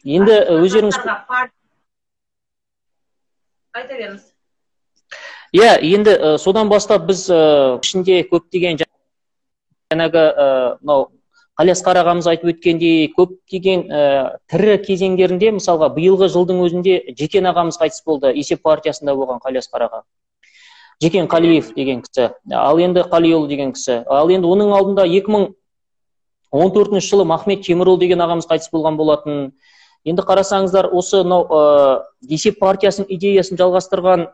Енді өздеріңіз... Айта беріңіз. Иә, енді содан бастап біз ішінде көптеген жаңағы Қалиасқар ағамыз айтып өткендей көптеген тірі кезеңдерінде, мысалға биылғы жылдың өзінде Жекен ағамыз қайтыс болды, есеп партиясында болған Қалиасқар аға. Жекен Қалиев деген кісі, ал енді Қалиұлы деген кісі. Ал енді оның алдында 2014 жылы Махмет Темірұлы деген ағамыз қайтыс болған болатын. Енді қарасаңыздар, осы есеп партиясының идеясын жалғастырған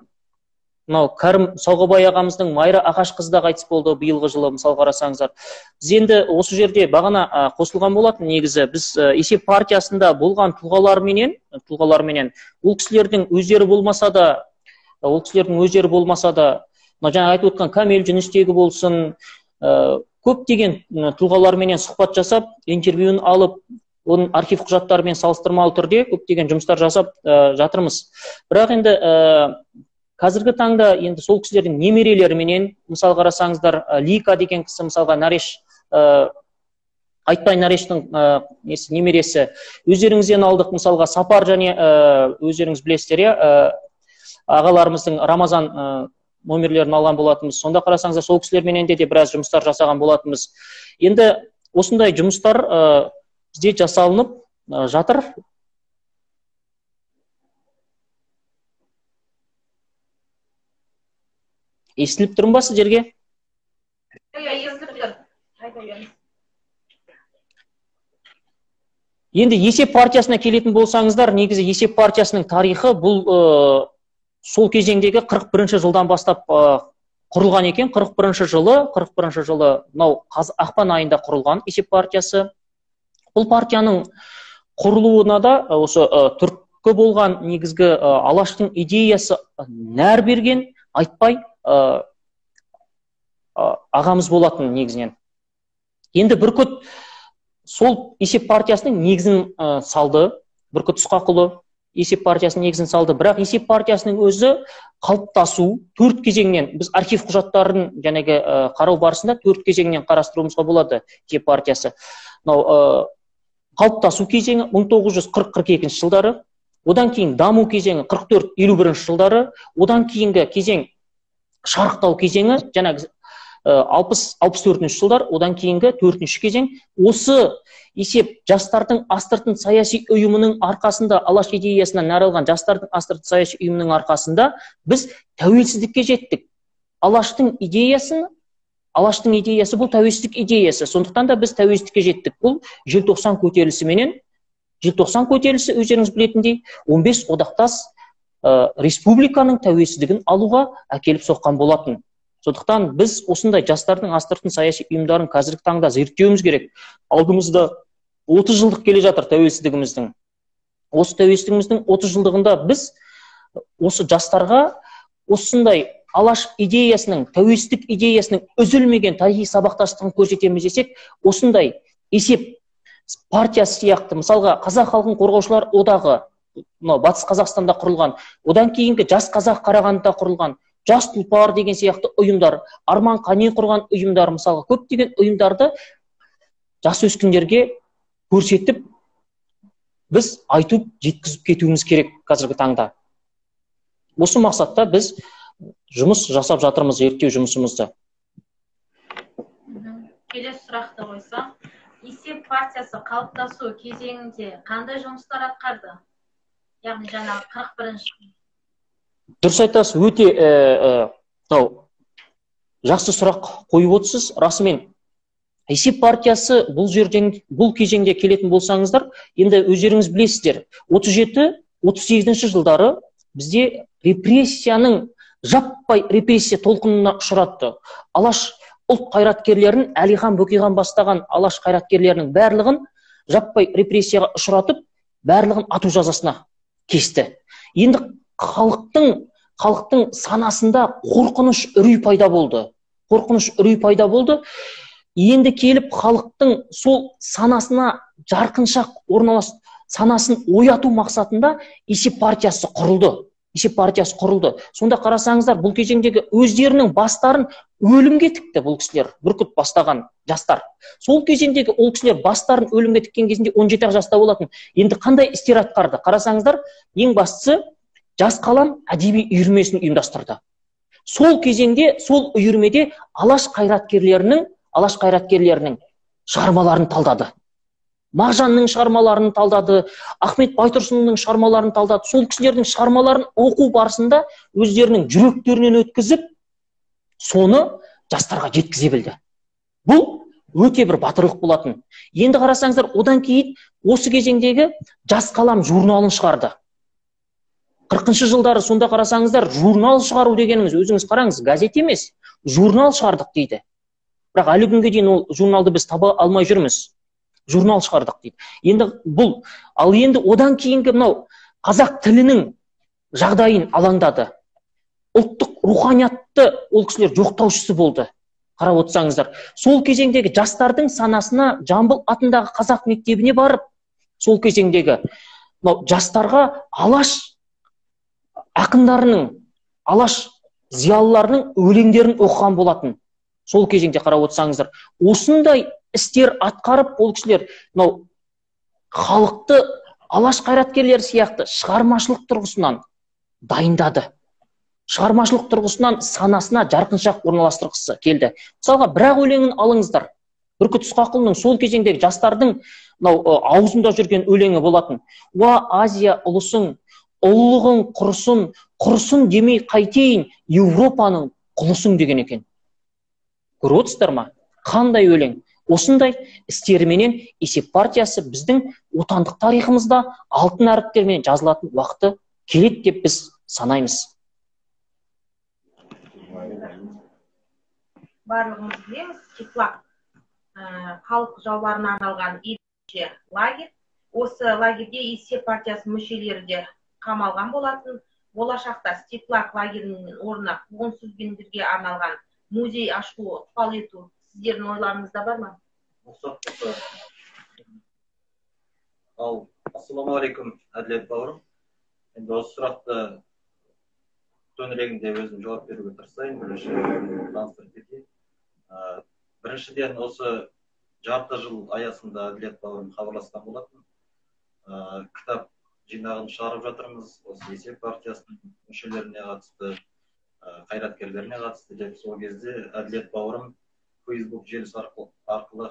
Кәрім Сауғабай ағамыздың Майра Ақашқызы да қайтыс болды биылғы жылы, мысалы қарасаңыздар. Біз енді осы жерде бағана қосылған болатын, негізі біз есеп партиясында болған тұлғаларменен ол кісілердің өздері болмаса да, жаңа айтып отқан Камел Жүністегі болсын, көптеген тұлғаларменен сұхбат жасап, интервьюін алып, оның архив құжаттарымен салыстырмалы түрде көптеген жұмыстар жасап жатырмыз. Бірақ енді қазіргі таңда енді сол кісілердің немерелеріменен, мысал қарасаңыздар, Лика деген кісі, мысалға Нареш, Айтбай Нарештің немересі, өздеріңізден алдық, мысалға Сапар және өздеріңіз білесіздер, ағаларымыздың Рамазан номерлерін алған болатынбыз. Сонда қарасаңыздар, сол кісілерменен де біраз жұмыстар жасаған болатынбыз. Енді осындай жұмыстар бізде жасалынып жатыр. Естіліп тұрмын ба сіздерге? Енді есеп партиясына келетін болсаңыздар, негізі есеп партиясының тарихы бұл сол кезеңдегі 41 жылдан бастап құрылған екен. 41 жылы ақпан айында құрылған есеп партиясы. Бұл партияның құрылуына да осы түрткі болған негізгі Алаштың идеясы нәр берген Айтбай ағамыз болатын негізінен. Енді Бүркіт сол есеп партиясының негізін салды. Бүркіт Ысқақұлы есеп партиясының негізін салды. Бірақ есеп партиясының өзі қалыптасу 4 кезеңнен, біз архив құжаттарын жәнегі қарау барысында 4 кезеңнен қарастыруымызға болады есеп партиясы. Қалыптасу кезеңі 1940-42 жылдары, одан кейін даму кезеңі 44-51 жылдары, одан кейінгі кезең шарықтау кезеңі, жаңағы 60-64 жылдар, одан кейінгі 4-ші кезең. Осы есеп жастардың астыртын саяси ұйымының арқасында, Алаш идеясынан нәр алған жастардың астыртын саяси ұйымының арқасында біз тәуелсіздікке жеттік. Алаштың идеясы бұл тәуелсіздік идеясы. Сондықтан да біз тәуелсіздікке жеттік. Бұл желтоқсан көтерілісіменен, желтоқсан көтерілісі өздеріңіз білетіндей 15 одақтас республиканың тәуелсіздігін алуға әкеліп соққан болатын. Сондықтан біз осындай жастардың астыртын саяси ұйымдарын қазіргі таңда зерттеуіміз керек. Алдымызда 30 жылдық келе жатыр тәуелсіздігіміздің. Осы тәуелсіздігіміздің 30 жылдығында біз осы жастарға осындай Алаш идеясының, тәуелсіздік идеясының үзілмеген тарихи сабақтастығын көрсетеміз десек, осындай есеп партиясы сияқты, мысалға Қазақ халқын қорғаушылар одағы, Батыс Қазақстанда құрылған, одан кейінгі Жас Қазақ Қарағандыда құрылған, Жас Тұлпар деген сияқты ұйымдар, Арман Қани құрған ұйымдар, мысалға көптеген ұйымдарды жас өскіндерге көрсетіп, біз айтып жеткізіп кетуіміз керек қазіргі таңда. Осы мақсатта біз жұмыс жасап жатырмыз, зерттеу жұмысымызды. Келесі сұрақты қойсам, есеп партиясы қалыптасу кезеңінде қандай жұмыстар атқарды? яғни жаңағы 41-ші. Дұрыс айтасыз, өте жақсы сұрақ қойып отырсыз. Расымен есеп партиясы бұл кезеңде келетін болсаңыздар, енді өздеріңіз білесіздер, 37-38 жылдары бізде репрессияның, жаппай репрессия толқынына ұшыратты. Алаш ұлт қайраткерлерін, Әлихан Бөкейхан бастаған Алаш қайраткерлерінің барлығын жаппай репрессияға ұшыратып, барлығын ату жазасына кесті. Енді халықтың санасында қорқыныш үрей пайда болды. Енді келіп халықтың сол санасына жарқыншақ санасын ояту мақсатында есеп партиясы құрылды. Сонда қарасаңыздар, бұл кезеңдегі өздерінің бастарын өлімге тікті бұл кісілер, Бүркіт бастаған жастар. Сол кезеңдегі ол кісілер бастарын өлімге тіккен кезінде 17 жаста болатын. Енді қандай істер атқарды? Қарасаңыздар, ең бастысы Жас қалам әдеби үйірмесін ұйымдастырды. Сол кезеңде, сол үйірмеде Алаш қайраткерлерінің шығармаларын талдады. Мағжанның шығармаларын талдады, Ахмет Байтұрсынның шығармаларын талдады. Сол кісілердің шығармаларын оқу барысында өздерінің жүректерінен өткізіп, соны жастарға жеткізе білді. Бұл өте бір батырлық болатын. Енді қарасаңыздар, одан кейін осы кезеңдегі Жас қалам журналын шығарды. 40-шы жылдары сонда қарасаңыздар, журнал шығару дегеніміз, өзіңіз қараңыз, газет емес, журнал шығардық дейді. Бірақ әлі күнге дейін ол журналды біз таба алмай жүрміз. Журнал шығардық дейді. Енді одан кейінгі қазақ тілінің жағдайын алаңдады. Ұлттық руханиятты ол кісілер жоқтаушысы болды. Қарап отырсаңыздар, сол кезеңдегі жастардың санасына Жамбыл атындағы қазақ мектебіне барып, сол кезеңдегі жастарға Алаш ақындарының, Алаш зиялыларының өлеңдерін оқыған болатын. Сол кезеңде қарап отырсаңыздар, осындай істер атқарып, ол кісілер халықты Алаш қайраткерлері сияқты шығармашылық тұрғысынан дайындады. Шығармашылық тұрғысынан санасына жарқыншақ орналастырғысы келді. Мысалға, бірақ өлеңін алыңыздар. Бүркіт Ысқақұлының сол кезеңдегі жастардың аузында жүрген өлеңі болатын. Уа Азия ұлысың, ұлылығың құрысын демей қайтейін, Европаның құлысың деген екен. Көріп отырсыздар ма? Қандай өлең? Осындай істеріменен есеп партиясы біздің отандық тарихымызда алтын әріптермен жазылатын уақыты келеді деп біз санаймыз. Барлығымыз білеміз, Тифлак халық жауларына арналған ерекше лагерь. Осы лагерьде есеп партиясы мүшелері де қамалған болатын. Болашақта Тифлак лагерінің орнына қуғын-сүргіндерге арналған музей ашу, ықпал ету сіздердің ойларыңызда бар ма? Ассалаумағалейкум, Әділет бауырым. Енді осы сұрақты төңірегінде өзім жауап беруге тырысайын. Біріншіден, осы жарты жыл аясында Әділет бауырым хабарласқан болатын. Кітап жинағын шығарып жатырмыз. Осы есеп партиясының мүшелеріне қатысты, қайраткерлеріне қатысты деп, сол кезде Әділет бауырым Facebook желісі арқылы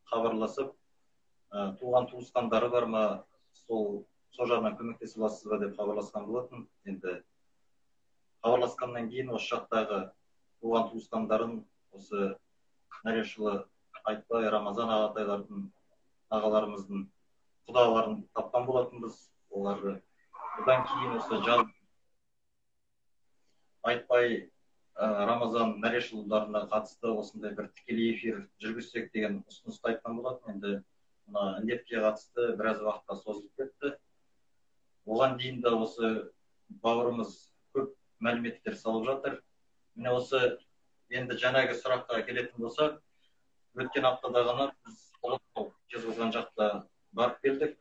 хабарласып, туған туысқандары бар ма, сол жағынан көмектесе аласыз ба деп хабарласқан болатын. Енді хабарласқаннан кейін осы жақтағы туған туысқандарын, осы Нәрешұлы Айтбай, Рамазан ағатайлардың, ағаларымыздың құдаларын тапқан болатынбыз. Оларды одан кейін осы Айтбай, Рамазан Нәрешұлдарына қатысты осындай бір тікелей эфир жүргізсек деген ұсынысты айтқан болатын. Енді індетке қатысты біраз уақытқа созылып кетті. Оған дейін де осы бауырымыз көп мәліметтер салып жатыр. Міне осы енді жаңағы сұраққа келетін болсақ, өткен аптада ғана біз Ұлытау Жезқазған жақта барып келдік.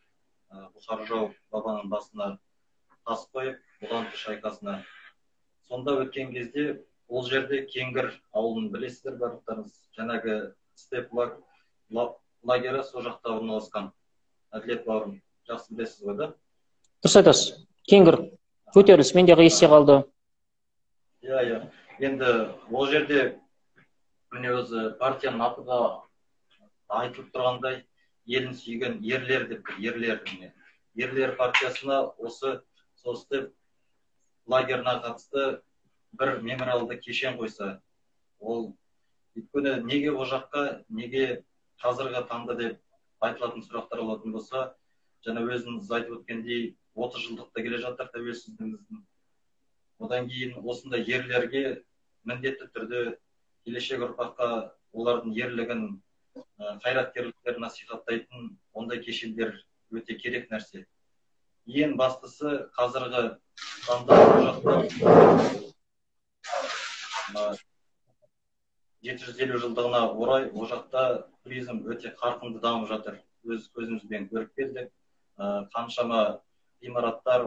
Бұқар жырау бабаның басына тас қойып, Бұланты шайқасына. Сонда өткен кезде ол жерде Кеңгір ауылын білесіздер барлықтарыңыз. Жаңағы степ лагері сол жақта орналасқан. Әділет бауырым, жақсы білесіз ғой да? Дұрыс айтасыз. Кеңгір көтеріліс менде есте қалды. Иә. Енді ол жерде міне өзі партияның атыға айтылып тұрғандай, елін сүйген ерлер деп, ерлер партиясына осы солтүстік лагеріне қатысты бір мемориалды кешен қойса, ол өйткені неге ол жаққа, неге қазіргі таңда деп айтылатын сұрақтар болатын болса, және өзіңіз айтып өткендей 30 жылдықта келе жатыр тәуелсіздігіміздің. Одан кейін осындай ерлерге міндетті түрде келешек ұрпаққа олардың ерлігін, қайраткерліктерін насихаттайтын ондай кешендер өте керек нәрсе. Ең бастысы қазіргі таңда ол жақта 750 жылдығына орай ол жақта туризм өте қарқынды дамып жатыр. Өз көзімізбен көріп келдік. Қаншама ғимараттар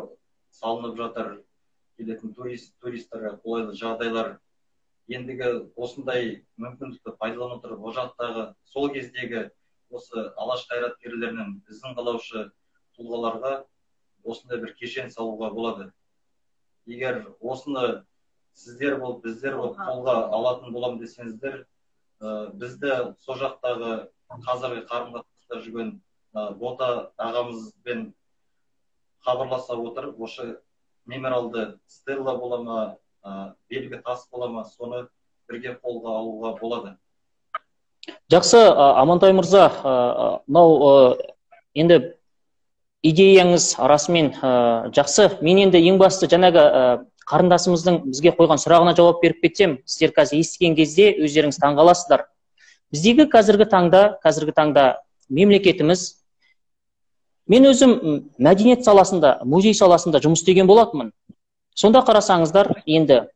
салынып жатыр. Келетін туристерге қолайлы жағдайлар. Ендігі осындай мүмкіндікті пайдалана отырып, ол жақтағы сол кездегі осы алаш қайраткерлерінің ізін қалаушы тұлғаларға осындай бір кешен салуға болады. Егер осыны сіздер болып, біздер болып қолға алатын болам десеңіздер, бізді сол жақтағы қазіргі қарым-қатынаста жүрген Бота ағамызбен хабарласа отырып, осы мемориалды стелла бола ма, белгі тас бола ма, соны бірге қолға алуға болады. Жақсы, Амантай мырза, мынау енді идеяңыз расымен жақсы. Мен енді ең басты жаңағы қарындасымыздың бізге қойған сұрағына жауап беріп кетсем, сіздер қазір естіген кезде өздеріңіз таңғаласыздар. Біздегі қазіргі таңда мемлекетіміз, мен өзім мәдениет саласында, музей саласында жұмыс істеген болатынмын. Сонда қарасаңыздар, енді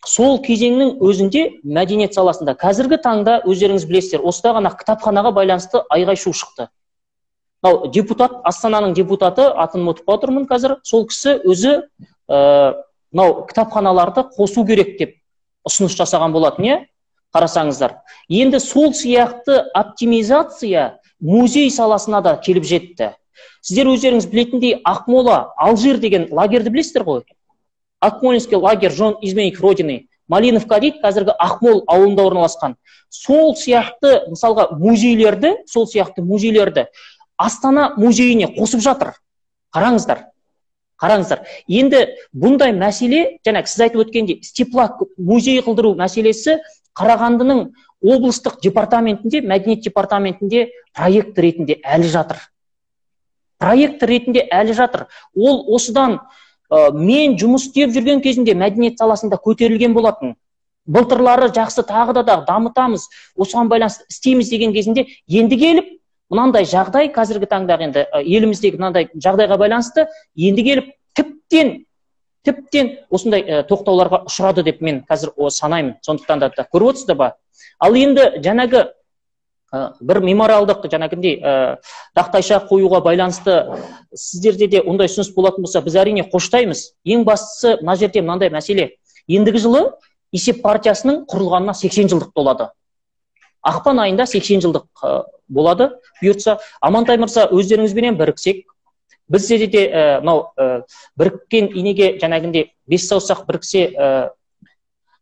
сол кезеңнің өзінде мәдениет саласында қазіргі таңда өздеріңіз білесіздер, осыда ғана кітапханаға байланысты айғай-шу шықты. Депутат, Астананың депутаты, атын ұмытып отырмын қазір, сол кісі өзі кітапханаларды қосу керек деп ұсыныс жасаған болатын, қарасаңыздар. Енді сол сияқты оптимизация музей саласына да келіп жетті. Сіздер өздеріңіз білетіндей Ақмола, Алжир деген лагерді білесіздер ғой? Акмолинский лагерь жон изменник родины. Малиновка дейді, қазіргі Ақмол ауылында орналасқан. Сол сияқты, мысалға, музейлерді Астана музейіне қосып жатыр. Қараңыздар. Енді бұндай мәселе, жаңа сіз айтып өткенде, степлак музей қылдыру мәселесі Қарағандының облыстық департаментінде, мәдениет департаментінде проект ретінде әлі жатыр. Ол осыдан мен жұмыс істеп жүрген кезінде мәдениет саласында көтерілген болатын. Былтырлары жақсы тағы да дамытамыз, осыған байланысты істейміз деген кезінде енді келіп, мынандай жағдай қазіргі таңдағы енді еліміздегі мынандай жағдайға байланысты енді келіп тіптен осындай тоқтауларға ұшырады деп мен қазір санаймын. Сондықтан да көріп отырсыздар ба? Ал енді жаңағы бір мемориалдық тақтайша қоюға байланысты сіздерде де ондай ұсыныс болатын болса, біз әрине қоштаймыз. Ең бастысы мына жерде мынандай мәселе. Ендігі жылы Есеп партиясының құрылғанына 80 жылдық болады. Ақпан айында 80 жылдық болады. Бұйыртса, Амантай мырза, өздеріңізбенен біріксек, бізде де біріккен инеге жаңағындай 5 саусақ біріксе,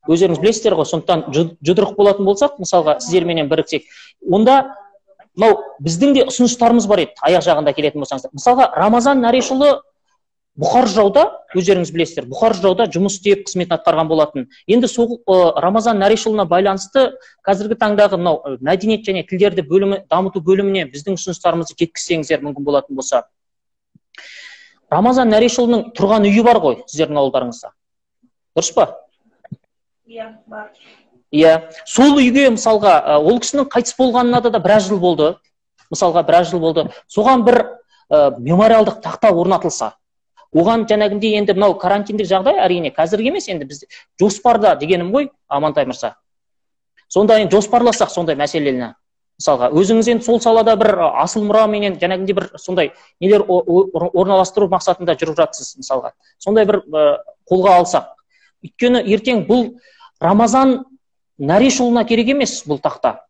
өздеріңіз білесіздер ғой, сондықтан жұдырық болатын болсақ, мысалға сіздерменен біріксек, онда біздің де ұсыныстарымыз бар еді, аяқ жағында келетін болсаңыздар. Мысалға, Рамазан Нәрешұлы Бұқар жырауда, өздеріңіз білесіздер, Бұқар жырауда жұмыс істеп қызметін атқарған болатын. Енді сол Рамазан Нәрешұлына байланысты қазіргі таңдағы мәдениет және тілдерді дамыту бөліміне біздің ұсыныстарымызды жеткізсеңіздер мүмкін болатын болса. Рамазан Нәрешұлының тұрған үйі бар ғой, сіздердің ауылдарыңызда. Дұрыс па? Иә, бар. Иә, сол үйге мысалға, ол кісінің қайтыс болғанына да біраз жыл болды. Мысалға, біраз жыл болды. Соған бір мемориалдық тақта орнатылса. Оған жаңағындай енді мынау карантиндік жағдай әрине қазіргі емес, енді біз жоспарда дегенім ғой, Амантай мырза. Сонда енді жоспарласақ сондай мәселені. Мысалға, өзіңіз енді сол салада бір асыл мұраменен жаңағындай бір сондай нелер орналастыру мақсатында жүріп жатсыз, мысалға. Сондай бір қолға алсақ. Өйткені ертең бұл Рамазан Нәрешұлына керек емес бұл тақта.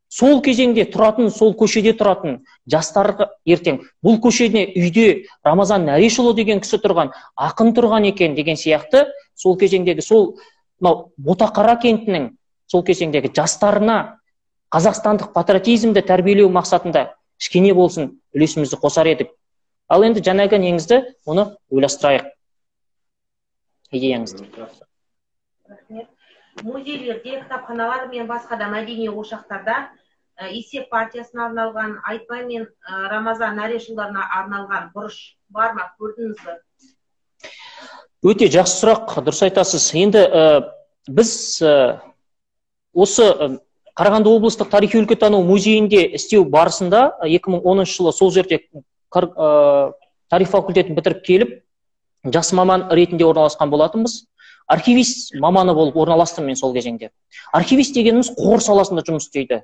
Сол кезеңде тұратын, сол көшеде тұратын жастарға ертең бұл көшеде үйде Рамазан Нәрешұлы деген кісі тұрған, ақын тұрған екен деген сияқты, сол кезеңдегі сол Ботақара кентінің сол кезеңдегі жастарына қазақстандық патриотизмді тәрбиелеу мақсатында кішкене болсын үлесімізді қосар едік. Ал енді жаңағы неңізді оны ойластырайық. Идеяңызды. Музейлерде, кітапханалар мен басқа да мәдени ошақтарда есеп партиясына арналған, Айтбай мен Рамазан Нарешұлдарына арналған бұрыш бар ма, көрдіңіз бе? Өте жақсы сұрақ, дұрыс айтасыз. Енді біз осы Қарағанды облыстық тарихи-өлкетану музейінде істеу барысында 2010 жылы сол жерде тарих факультетін бітіріп келіп, жас маман ретінде орналасқан болатынбыз. Архивист маманы болып орналастым мен сол кезеңде. Архивист дегеніміз қор саласында жұмыс істейді.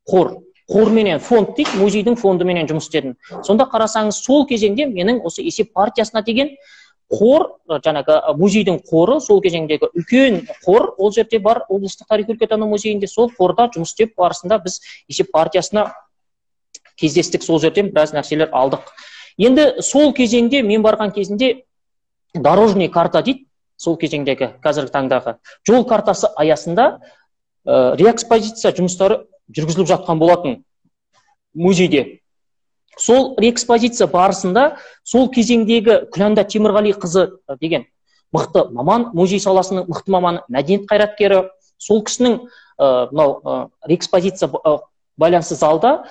Қор менен фонд дейді, музейдің фонды менен жұмыс істедім. Сонда қарасаңыз, сол кезеңде менің осы есеп партиясына деген қор, жаңағы музейдің қоры, сол кезеңдегі үлкен қор, ол жерде бар, облыстық тарих-өлкетану музейінде, сол қорда жұмыс істеп барысында біз есеп партиясына кездестік, сол жерден біраз нәрселер алдық. Енді сол кезеңде, мен барған кезінде дорожный карта дейді, сол кезеңдегі қазіргі таңдағы жол картасы аясында реэкспозиция жұмыстары жүргізіліп жатқан болатын музейде. Сол реэкспозиция барысында сол кезеңдегі Күләнда Темірғали қызы деген мықты маман, музей саласының мықты маманы, мәдениет қайраткері, сол кісінің реэкспозиция байланысты залда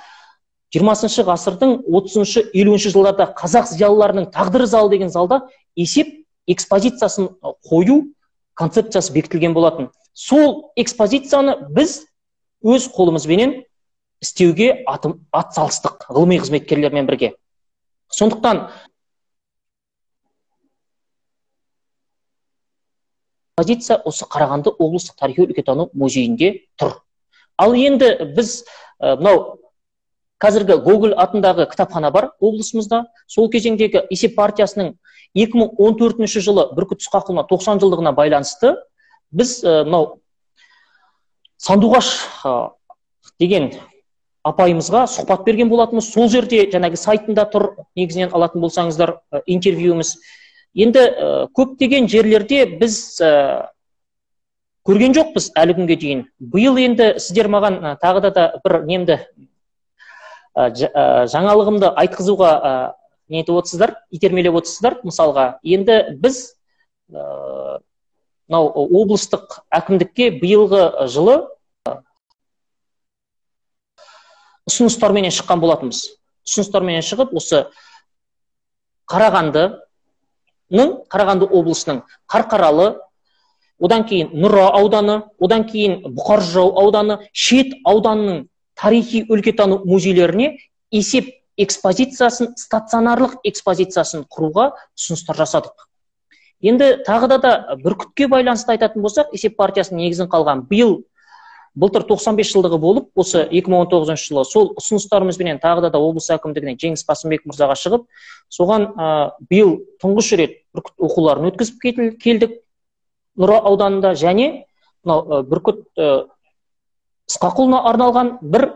20 ғасырдың 30-50 жылдарда қазақ зиялыларының тағдыры залы деген залда есеп экспозициясын қою концепциясы бекітілген болатын. Сол экспозицияны біз өз қолымызбенен істеуге ат салыстық, ғылыми қызметкерлермен бірге. Сондықтан экспозиция осы Қарағанды облыстық тарихи-өлкетану музейінде тұр. Ал енді біз қазіргі Гоголь атындағы кітапхана бар облысымызда. Сол кезеңдегі есеп партиясының 2014 жылы Бүркіт Ысқақұлына 90 жылдығына байланысты біз Сандуғаш деген апайымызға сұхбат берген болатынбыз. Сол жерде жаңағы сайтында тұр, негізінен алатын болсаңыздар интервьюіміз. Енді көптеген жерлерде біз көрген жоқпыз әлі күнге дейін. Биыл енді сіздер маған тағы да бір немді жаңалығымды айтқызуға нетіп отырсыздар, итермелеп отырсыздар. Мысалға, енді біз облыстық әкімдікке биылғы жылы ұсыныстарменен шыққан болатынбыз. Ұсыныстарменен шығып, осы Қарағанды облысының Қарқаралы, одан кейін Нұра ауданы, одан кейін Бұқар Жырау ауданы, Шет ауданының тарихи өлкетану музейлеріне есеп экспозициясын, стационарлық экспозициясын құруға ұсыныстар жасадық. Енді тағы да Бүркітке байланысты айтатын болсақ, есеп партиясының негізін қалған былтыр 95 жылдығы болып, осы 2019 жылы сол ұсыныстарымызбенен тағы да облыс әкімдігіне Жеңіс Қасымбек мырзаға шығып, соған биыл тұңғыш рет Бүркіт оқуларын өткізіп келдік Нұра ауданында, және Бүркіт Ысқақұлына арналған бір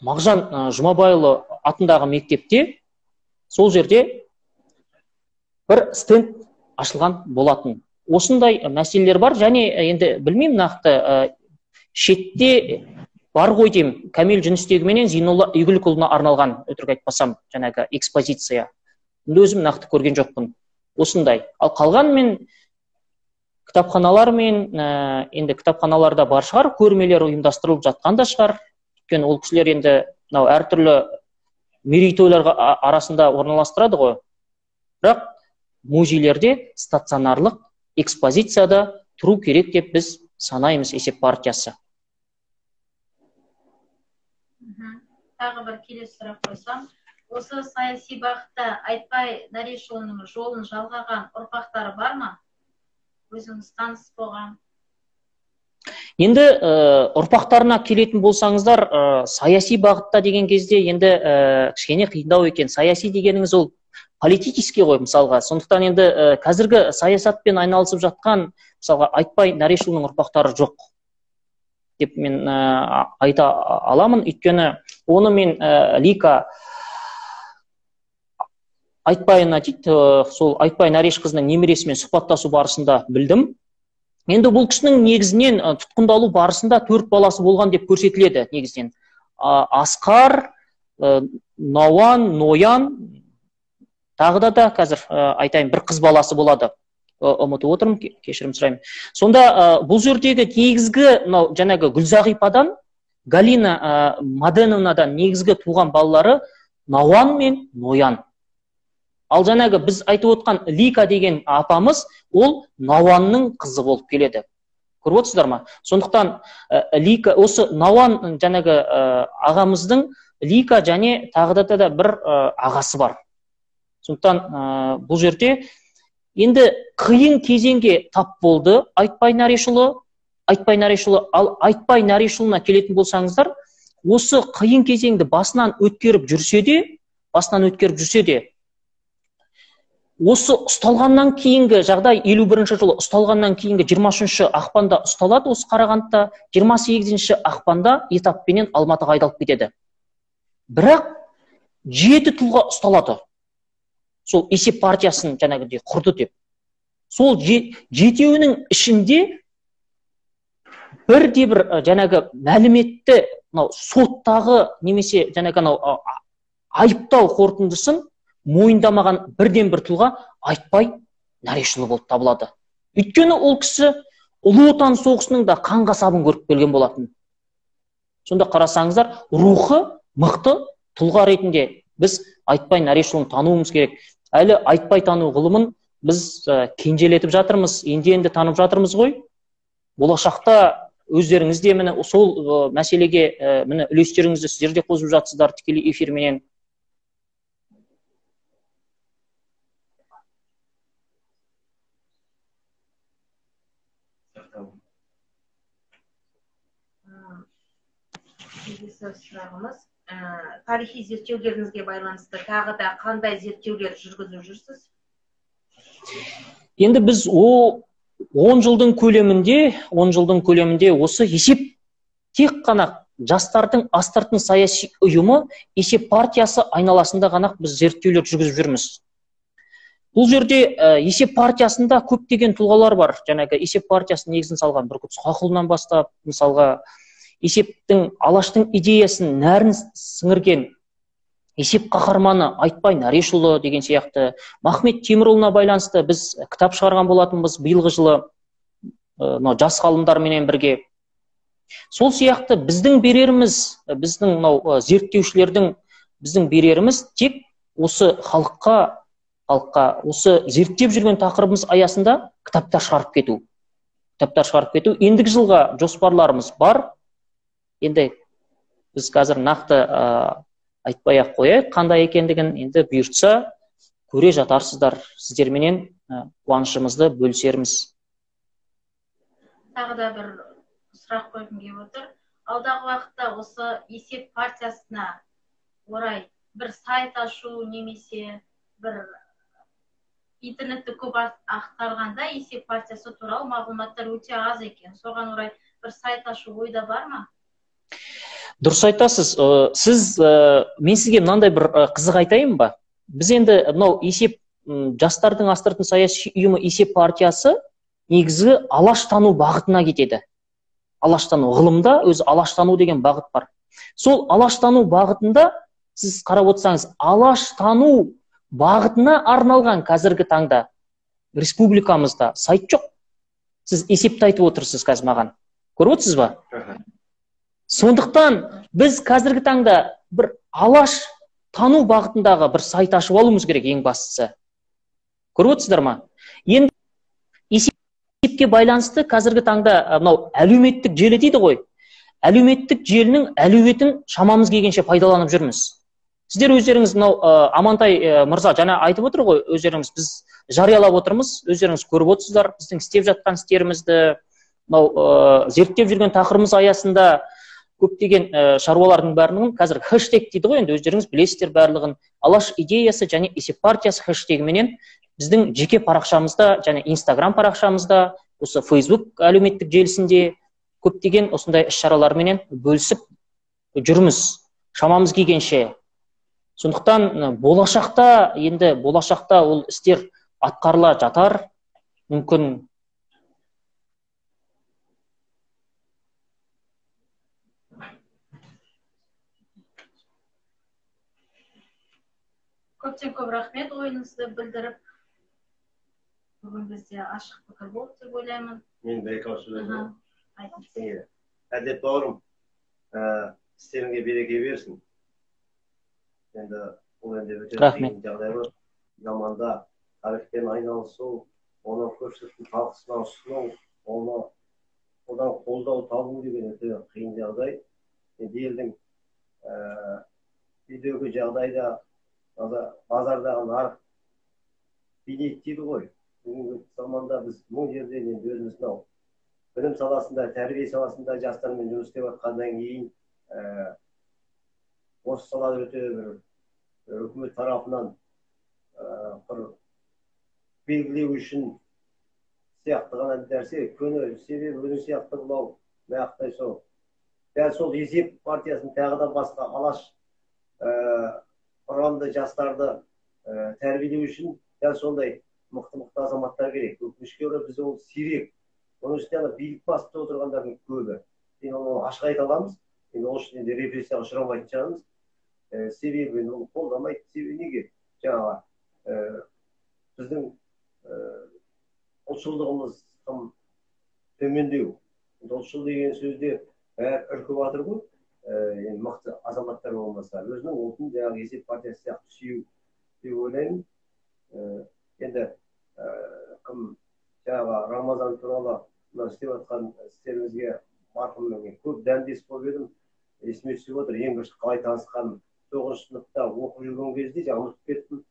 Мағжан Жұмабайұлы атындағы мектепте, сол жерде бір стенд ашылған болатын. Осындай мәселелер бар, және енді білмеймін нақты шетте бар ғой деймін, Кәмел Жүністегі менен Зейнолла Игілікұлына арналған, өтірік айтпасам, жаңағы экспозиция. Өзім нақты көрген жоқпын. Осындай. Ал қалған мен кітапханалар мен енді кітапханаларда бар шығар, көрмелер ұйымдастырылып жатқан да шығар. Өйткені ол кісілер енді әртүрлі мерейтойларға арасында орналастырады ғой. Бірақ музейлерде стационарлық экспозицияда тұру керек деп біз санаймыз есеп партиясы. Тағы бір келесі сұрақ қойсам, осы саяси бағытта Айтбай Нарешұлының жолын жалғаған ұрпақтары бар ма? Өзіңіз таныс болған? Енді ұрпақтарына келетін болсаңыздар, саяси бағытта деген кезде енді кішкене қиындау екен. Саяси дегеніңіз ол политический ғой, мысалға. Сондықтан енді қазіргі саясатпен айналысып жатқан, мысалға, Айтбай Нарешұлының ұрпақтары жоқ деп мен айта аламын. Өйткені оны мен Лика Айтбайына дейді, сол Айтбай Нареш қызының немересімен сұхбаттасу барысында білдім. Енді бұл кісінің негізінен тұтқындалу барысында 4 баласы болған деп көрсетіледі негізінен. Асқар, Науан, Ноян, тағы да қазір айтайын, бір қыз баласы болады. Ұмытып отырмын, кешірім сұраймын. Сонда бұл жердегі негізгі мынау жаңағы Гүлзағипадан, Галина Маденовнадан негізгі туған балалары Науан мен Ноян. Ал жаңағы біз айтып отқан Лика деген апамыз, ол Науанның қызы болып келеді. Көріп отырсыздар ма? Сондықтан Лика, осы Науан жаңағы ағамыздың Лика және тағы да бір ағасы бар. Сондықтан бұл жерде енді қиын кезеңге тап болды Айтбай Нарешұлы. Ал Айтбай Нарешұлына келетін болсаңыздар, осы қиын кезеңді басынан өткеріп жүрсе де, осы ұсталғаннан кейінгі жағдай 51-ші жылы ұсталғаннан кейінгі 23-ші ақпанда ұсталады осы Қарағандыда, 28-ші ақпанда этаппенен Алматыға айдалып кетеді. Бірақ 7 тұлға ұсталады. Сол есеп партиясын жаңағыдай құрды деп. Сол 7-еуінің ішінде бірде-бір жаңағы мәліметті соттағы немесе жаңағы айыптау қорытындысын мойындамаған бірден-бір тұлға Айтбай Нарешұлы болып табылады. Өйткені ол кісі Ұлы Отан соғысының да қанға сабын көріп келген болатын. Сонда қарасаңыздар, рухы мықты тұлға ретінде біз Айтбай Нарешұлын тануымыз керек. Әлі Айтбай тану ғылымын біз кенжелетіп жатырмыз, енді танып жатырмыз ғой. Болашақта өздеріңіз де міне сол мәселеге міне үлестеріңізді сіздер де қосып жатсыздар тікелей эфирменен. Сұрағымыз, тарихи зерттеулеріңізге байланысты тағы да қандай зерттеулер жүргізіп жүрсіз? Енді біз 10 жылдың көлемінде осы есеп тек қана жастардың астыртын саяси ұйымы есеп партиясы айналасында ғана біз зерттеулер жүргізіп жүрміз. Бұл жерде есеп партиясында көптеген тұлғалар бар. Жаңағы есеп партиясының негізін салған Бүркіт Сқақұлынан бастап, мысалға есептің Алаштың идеясын нәрін сіңірген есеп қаһарманы Айтбай Нарешұлы деген сияқты, Махмет Темірұлына байланысты біз кітап шығарған болатынбыз биылғы жылы жас ғалымдарменен бірге. Сол сияқты біздің зерттеушілердің біздің береріміз тек осы халыққа осы зерттеп жүрген тақырыбымыз аясында кітаптар шығарып кету. Ендігі жылға жоспарларымыз бар. Енді біз қазір нақты айтпай-ақ қояйық, қандай екендігін енді бұйыртса көре жатарсыздар. Сіздерменен қуанышымызды бөлісерміз. Тағы да бір сұрақ қойғым келіп отыр. Алдағы уақытта осы есеп партиясына орай бір сайт ашу немесе бір интернетті көп ақтарғанда есеп партиясы туралы мағлұматтар өте аз екен. Соған орай бір сайт ашу ойда бар ма? Дұрыс айтасыз. Мен сізге мынандай бір қызық айтайын ба? Біз енді мынау есеп жастардың астыртын саяси ұйымы есеп партиясы негізі алаштану бағытына кетеді. Алаштану ғылымда өзі алаштану деген бағыт бар. Сол алаштану бағытында сіз қарап отырсаңыз, алаштану бағытына арналған қазіргі таңда республикамызда сайт жоқ. Сіз есепті айтып отырсыз қазір маған. Көріп отырсыз ба? Сондықтан біз қазіргі таңда бір алаш тану бағытындағы бір сайт ашып алуымыз керек ең бастысы. Көріп отырсыздар ма? Енді есепке байланысты қазіргі таңда мынау әлеуметтік желі дейді ғой. Әлеуметтік желінің әлеуетін шамамыз келгенше пайдаланып жүрміз. Сіздер өздеріңіз мынау Амантай мырза жаңа айтып отыр ғой, өздеріңіз біз жариялап отырмыз, өздеріңіз көріп отырсыздар біздің істеп жатқан істерімізді, мынау зерттеп жүрген тақырыбымыз аясында көптеген шаруалардың барлығын қазір хэштег дейді ғой, енді өздеріңіз білесіздер барлығын. Алаш идеясы және есеп партиясы хэштегіменен біздің жеке парақшамызда және Инстаграм парақшамызда, осы Facebook әлеуметтік желісінде көптеген осындай іс-шараларменен бөлісіп жүрміз шамамыз келгенше. Сондықтан болашақта ол істер атқарыла жатар, мүмкін. Көптен көп рахмет ойыңызды білдіріп. Бүгін бізде ашық пікір болды деп ойлаймын. Мен бір-екі ауыз сөз Айтыңыз. Әдет бауырым, істеріңе береке берсін. Енді бұл енді өте қиын жағдай бар. Заманда тарихпен айналысу, оны көпшіліктің талқысына ұсыну, одан қолдау табу деген өте қиын жағдай. Енді елдің үйдегі жағдайда, базардағы нарық билейді дейді ғой. Бүгінгі заманда біз мың жерден енді өзіміздің білім саласында, тәрбие саласында жастармен жұмыс істеп жатқаннан кейін осы салада өте бір үкімет тарапынан бір белгілеу үшін сияқты ғана нәрсе, көне себебі өзің сияқты бұлау нақтай сол. Дәл сол есеп партиясын тағы да басқа алаш ұранды жастарды тәрбиелеу үшін дәл сондай мықты азаматтар керек. Өкінішке орай бізде ол сирек. Оның үстіне билік басып отырғандардың көбі. Енді оны ашық айта аламыз. Енді ол үшін де репрессияға ұшырамайтын шығармыз. Себебі оны қолдамайды. Себебі неге? Жаңағы біздің ұлтшылдығымыз тым төмендеу. Ұлтшыл деген сөзде бәрі үркіп жатыр ғой. Енді мықты азаматтар болмаса, өзінің ұлтын жаңағы есеп партиясы сияқты сүю деп ойлаймын. Енді кім жаңағы Рамазан туралы істеп жатқан істеріңізге марқұммен көп дәмдес болып едім. Есіме түсіп отыр. Ең бірінші қалай танысқаным 9-шы сыныпта оқып жүрген кезде жаңа ұмытып кеттім.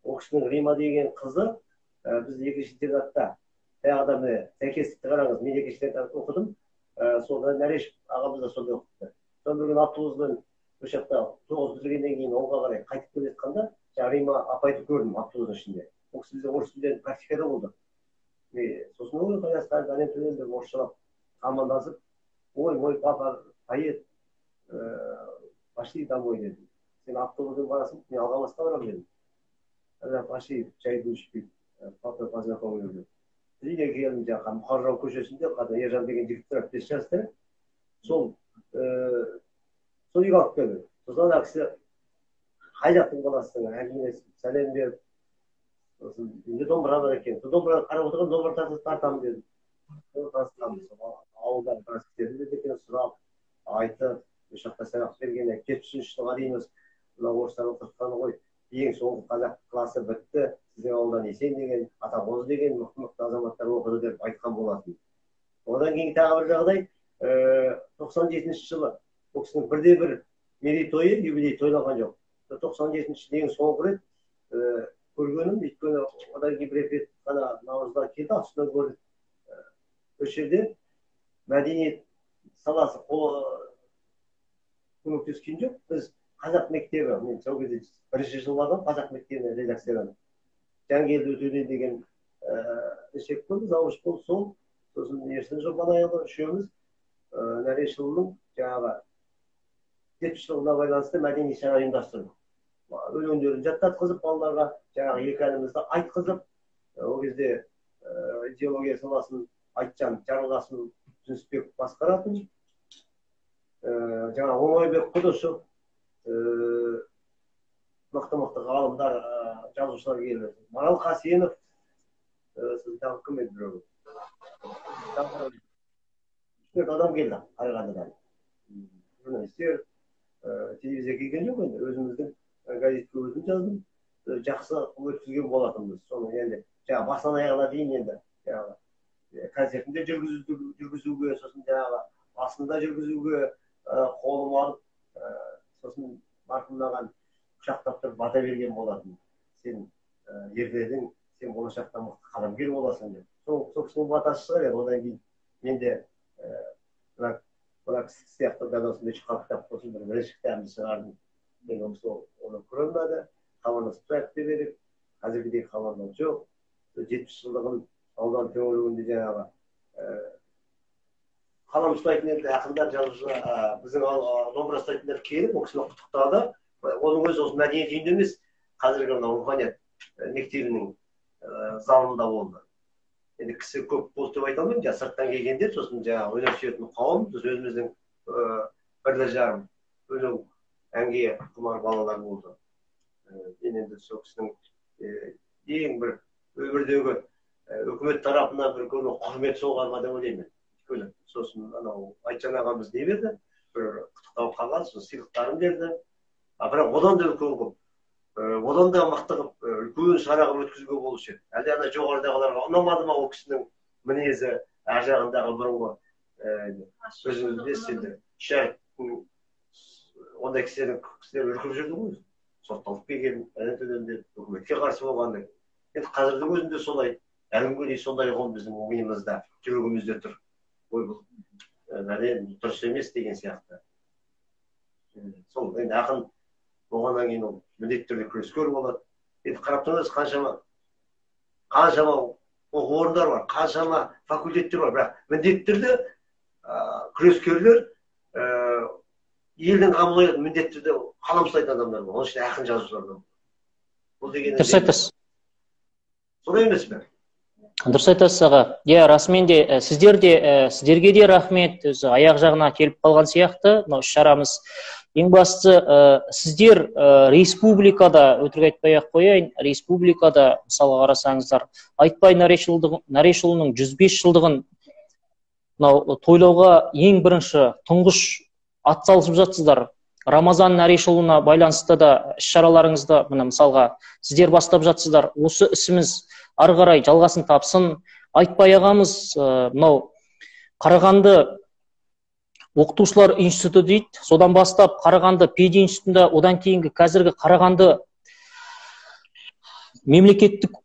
Ол кісінің Рима деген қызы біз екінші интернатта тағы да сәйкестікті қараңыз. Мен екінші интернатта оқыдым. Сонда Нәреш ағамыз да сонда оқыпты. Сонда бір автобуспен осы жақта 9 бітіргеннен кейін ауылға қарай қайтып келе жатқанда жаңағы Рима апайды көрдім автобустың ішінде. Ол кісі бізде орыс тілден практикада болды. Сосын ой қаясқан дәнем төлем деп орысшалап амандасып, ой папа поет, пошли домой деді. Сен автобуспен барасың, мен Алғабасқа барамын дедім. Пошли чай ішіп папа познакомлю деді. Үйге келдім жаңағы Мұхаррам көшесінде Ержан деген жігіт тұрады 5 жаста. Сол үйге алып келді. Сосын ана кісі қай жақтың баласысың, әңгімелесіп, сәлем беріп, енді домбыра бар екен. Домбыра қарап отырған домбыра тартамын дедім. Ауылда біраз кісілерді екен сұрап, айтып, осы жақта сабақ бергенде 70-ші жылға дейін мына орыстар оқытқаны ғой. Ең соңғы қазақ класы бітті, сіздің ауылдан Есен деген, Атақозы деген мықты азаматтар оқыды деп айтқан болатын. Одан кейін тағы бір жағдай, 97-ші жылы бұл кісінің бірде-бір мерейтойы, юбилей тойлаған жоқ. 97-ші жылы ең соңғы рет көргенім, өйткені одан кейін бір рет қана наурызда келді, астынан көрдік. Осы жерде мәдениет саласы көмектескен жоқ. Біз қазақ мектебі, мен сол кезде бірінші жылдардан қазақ мектебіне редакциядан Жангелді Өтелен деген шек болды, зауыш болды сол. Сосын Ерсін Жобанайұлы үшеуміз Нәрешұлының жаңағы 70 жылына байланысты мәдени шара ұйымдастырдық. Өлеңдерін жаттатқызып балаларға жаңағы екі әнімізді айтқызып, ол кезде идеология саласын Айтжан Жарылғасын Жүнісбек басқаратын, жаңа Оңайбек Құдышев, мықты ғалымдар, жазушылар келді. Марал Қасенов, сіз тағы кім еді біреу? Адам келді Қарағандыдан. Журналистер, телевизия келген жоқ енді, өзіміздің газетке өзім жаздым. Жақсы өткізген болатынбыз. Соны енді жаңа басынан аяғына дейін енді концертінде жүргізуге, сосын жаңағы басында жүргізуге қолым алып, сосын марқұмнан құшақтап тұрып бата берген болатын. Сен ерледің, сен болашақта мықты қаламгер боласың деп. Сол кісінің батасы шығар, одан кейін мен де мына кісі сияқты дәл осындай шыққан кітап болсын, бірінші кітабымды шығардым. Мен оны көре алмады, хабарласып тұрайық деп едік. Қазіргідей хабарлау жоқ. 70 жылдығын аудан төңірегінде жаңағы қалам ұстайтын енді ақындар, жазушылар, біздің домбыра ұстайтындар келіп, ол кісіні құттықтады. Оның өзі осы мәдениет үйінде емес, қазіргі руханият мектебінің залында болды. Енді кісі көп болды деп айта алмаймын, сырттан келгендер, сосын жаңағы өнер сүйетін қауым, біз өзіміздің бірлі жарым өлең әнге құмар балалар болды. Мен енді сол кісінің ең бір өмірдегі үкімет тарапынан бір көне құрмет соғар ма деп ойлаймын. Өйткені сосын анау Айтжан ағамыз не берді? Бір құттықтау қағаз, сыйлықтарын берді. Бірақ одан да үлкен қылып, одан да мықты қылып, үлкен шара қылып өткізуге болушы еді. Әлде ана жоғарыдағыларға ұнамады ма ол кісінің мінезі, ар жағындағы бұрынғы өзіңіз білесіз енді шәріптің ондай кісілер үркіп жүрді ғой. Сотталып келген, төндеп, үкіметке қарсы болғаны. Енді қазірдің өзінде солай, әлі дейін сондай ұғым біздің ойымызда, жүрегімізде тұр. Ой, бұл дұрыс емес деген сияқты. Сол енді ақын болғаннан кейін ол міндетті түрде күрескер болады. Енді қарап тұрыңыз, қаншама оқу орындары бар, қаншама факультеттер бар, бірақ міндетті түрде күрескерлер елдің қамын ойлайтын міндетті түрде қалам ұстайтын адамдар бар. Оның ішінде ақын жазушылар бар. Бұл деген дұрыс айтасыз. Солай емес пе? Дұрыс айтасыз аға. Иә, расымен де сіздерге де рахмет. Өзі аяқ жағына келіп қалған сияқты. Мынау іс-шарамыз ең бастысы сіздер республикада, өтірік айтпай-ақ қояйын, республикада мысалы қарасаңыздар, Айтбай Нарешұлының 105 жылдығын тойлауға ең бірінші тұңғыш атсалысып жатсыздар. Рамазан Нарешұлына байланысты да іс-шараларыңызды мысалға сіздер бастап жатсыздар. Осы ісіміз ары қарай жалғасын тапсын. Айтбай ағамыз мынау Қарағанды оқытушылар институты дейді. Содан бастап Қарағанды пединститутында, одан кейінгі қазіргі Қарағанды мемлекеттік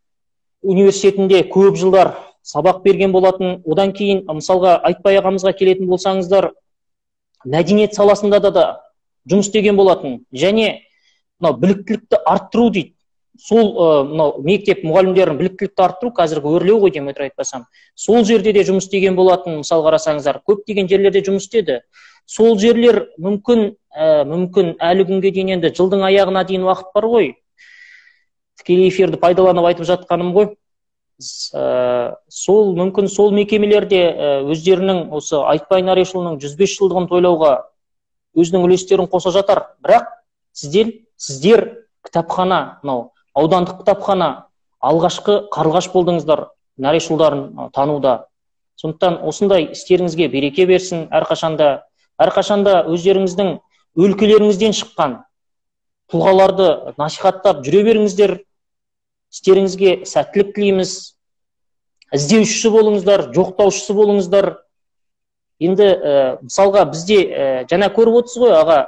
университетінде көп жылдар сабақ берген болатын. Одан кейін мысалға Айтбай ағамызға келетін болсаңыздар, мәдениет саласында да жұмыс істеген болатын. Және біліктілікті арттыру дейді. Сол мектеп мұғалімдерінің біліктілікті арттыру қазіргі өрлеу ғой деймін, өтірік айтпасам. Сол жерде де жұмыс істеген болатын. Мысал қарасаңыздар, көптеген жерлерде жұмыс істеді. Сол жерлер мүмкін әлі күнге дейін, енді жылдың аяғына дейін уақыт бар ғой. Тікелей эфирді пайдаланып айтып жатқаным ғой. Сол мекемелерде өздерінің осы Айтбай Нарешұлының 105 жылдығын тойлауға өзінің үлестерін қоса жатар. Бірақ сіздер кітапхана, аудандық кітапхана алғашқы қарлығаш болдыңыздар Нарешұлдарын тануда. Сондықтан осындай істеріңізге береке берсін. Әрқашанда өздеріңіздің өлкелеріңізден шыққан тұлғаларды насихаттап жүре беріңіздер. Істеріңізге сәттілік тілейміз. Іздеушісі болыңыздар, жоқтаушысы болыңыздар. Енді мысалға бізде жаңа көріп отырсыз ғой аға,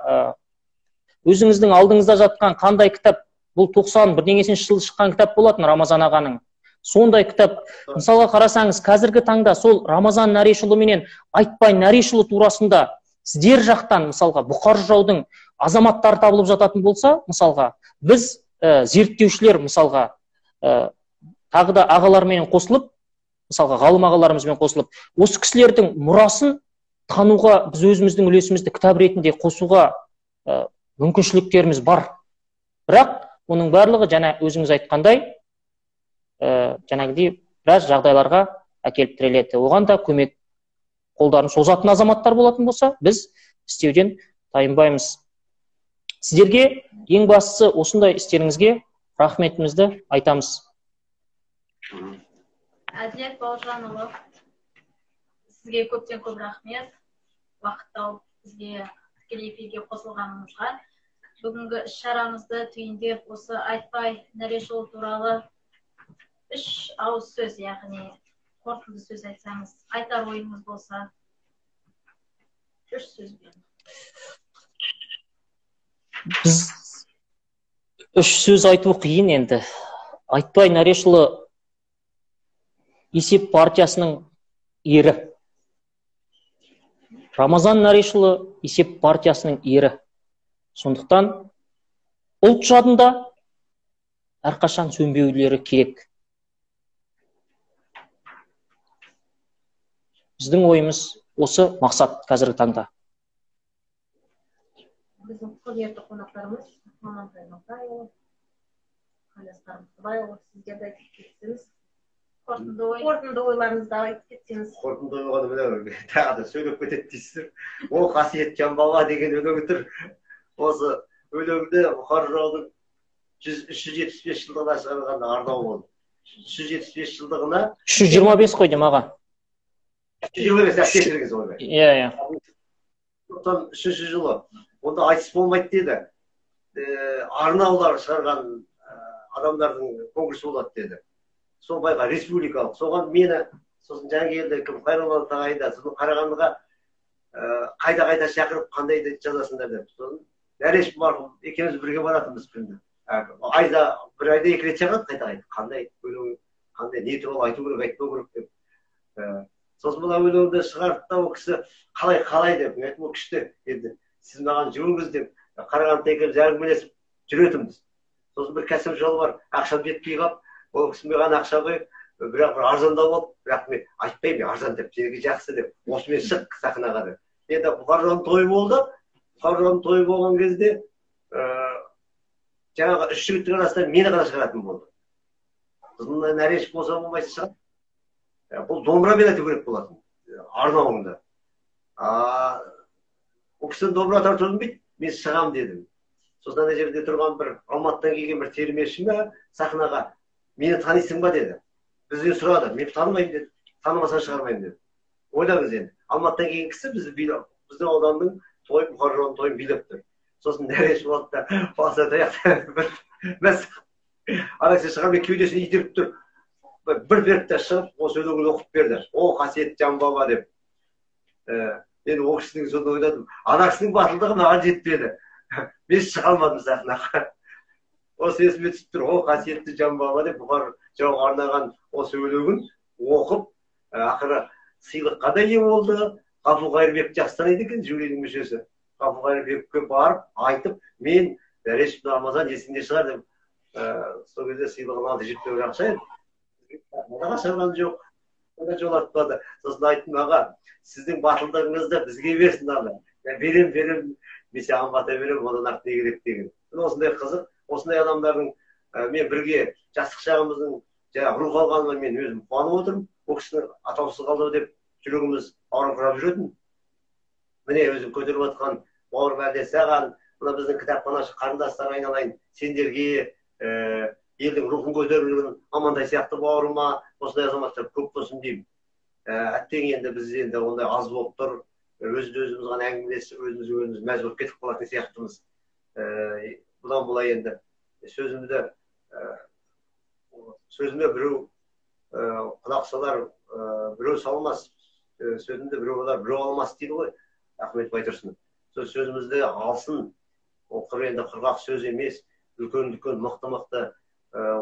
өзіңіздің алдыңызда жатқан қандай кітап, бұл 91 жылы шыққан кітап болатын Рамазан ағаның. Сондай кітап, мысалға қарасаңыз, қазіргі таңда сол Рамазан Нарешұлы менен Айтбай Нарешұлы турасында сіздер жақтан мысалға бұқар жыраудың азаматтары табылып жататын болса, мысалға біз зерттеушілер мысалға тағы да ағалармен қосылып, мысалға ғалым ағаларымызбен қосылып, осы кісілердің мұрасын тануға біз өзіміздің үлесімізді кітап ретінде қосуға мүмкіншіліктеріміз бар. Бірақ оның барлығы жаңа өзіңіз айтқандай жаңағыдай біраз жағдайларға әкеліп тіреледі. Оған да көмек қолдарын созатын азаматтар болатын болса, біз істеуден тайынбаймыз. Сіздерге ең бастысы осындай істеріңізге рахметімізді айтамыз. Әділет Бауыржанұлы, сізге көптен көп рахмет. Уақыт тауып бізге тікелей эфирге қосылғаныңызға. Бүгінгі іс-шарамызды түйіндеп, осы Айтбай Нарешұлы туралы 3 ауыз сөз, яғни қорытынды сөз айтсаңыз, айтар ойыңыз болса, 3 сөзбен. Біз 3 сөз айту қиын енді. Айтбай Нарешұлы есеп партиясының ері. Рамазан Нарешұлы есеп партиясының ері. Сондықтан ұлт жадында әрқашан сөнбеулері керек. Біздің ойымыз осы мақсат қазіргі таңда. Біздің құрметті қонақтарымыз Мамантай Малтайұлы, Қалиасқар Мұстабайұлы, сіздер де айтып кеттіңіз. Қорытынды ойларыңызды айтып кеттіңіз. Қорытынды ойларымды тағы да сөйлеп кетеді дейсіздер. Ол қасиет жан бала деген өлеңі тұр. Осы өлеңде бұқар жыраудың 375 жылдығына шығарған арнау болды. 375 жылдығына 325 қой деймін аға. 325 кешіріңіз ойбай. Иә. 3-ші жылы онда айтыс болмайды деді. Арнаулар шығарған адамдардың конкурсы болады деді. Сол байға республикалық. Соған мені сосын Жангелді кім Қайролла тағайында сосын Қарағандыға қайда шақырып қандай жазасыңдар деп. Сосын Нәреш марқұм екеуміз бірге баратынбыз күнде. Айда бір айда 2 рет шақырады қайта. Қандай өлең, қандай не туралы айту керек, айтпау керек деп. Сосын мына өлеңді шығарды да ол кісі қалай деп. Мен ол күшті енді сіз маған жүріңіз деп Қарағандыда екеуміз әңгімелесіп жүретінбіз. Сосын бір кәсіп жолы бар, ақшам жетпей қалып, ол кісі маған ақша қойып, бірақ бір арзандау болып, бірақ мен айтпаймын, арзан деп, жерге жақсы деп, осымен шық сахнаға деп. Енді Бұқаржан тойы болды. Бұқаржан тойы болған кезде жаңағы 3 жігіттің арасында мені ғана шығаратын болды. Сосын Нәреш болса болмайсы шығар. Бұл домбырамен айту керек болатын арнауында. Ол кісі домбыра тартып білмейді, мен шығам дедім. Сосын ана жерде тұрған бір Алматыдан келген бір термеші ме сахнаға мені танисың ба деді. Бізден сұрады, мен танымаймын деді. Танымасаң шығармаймын деді. Ойлаңыз енді, Алматыдан келген кісі біздің ауданның тойын, Бұқаржан тойын билеп тұр. Сосын Нәреш болды да баса таяқты бір арасы шығар, мен кеудесін итеріп тұр. Бір беріп та шығып, осы өлеңін оқып берді. О, қасиетті Жан баба деп. Мен ол кісінің сонда ойладым. Ана кісінің батылдығы маған жетпеді. Мен шыға алмадым сахнаға. Осы есіме түсіп тұр. О, қасиетті Жан баба деп Бұқар жауға арнаған осы өлеңін оқып, ақыры сыйлыққа да ие болды. Ғафу Қайырбек жақсы таниды екен, жюридің мүшесі. Ғафу Қайырбекке барып, айтып, мен Нәреш Рамазан есіңде шығар деп, сол кезде сыйлығын алды, жіпті ақша еді. Одаға шығарған жоқ, ода жолатпады. Сосын айттым, аға, сіздің батылдығыңызды бізге берсін аға. Берем, мен саған бата берем, одан ақ не керек деген. Осындай қызық, осындай адамдардың мен бірге жастық шағымыздың рух алғаныма мен өзім қуанып отырмын. Ол кісінің атаусыз қалды деп жүрегіміз ауырыңқырап жүретін. Міне өзім көтеріп отқан бауыр бәрде саған, мына біздің кітапханашы қарындастар айналайын, сендерге елдің рухын көтерілуін амандай сияқты бауырыма, осындай азаматтар көп болсын деймін. Әттең енді біз енді ондай аз болып тұр, өзіміз ғана әңгімелесіп, өзіміз мәз болып кетіп қалатын сияқтымыз. Бұдан былай енді сөзіме біреу құлақ салар, біреу салмас, сөзімді біреу олар, біреу алмас дейді ғой, Ахмет Байтұрсын. Сөзімізді алсын, ол енді құрғақ сөз емес, үлкен мықты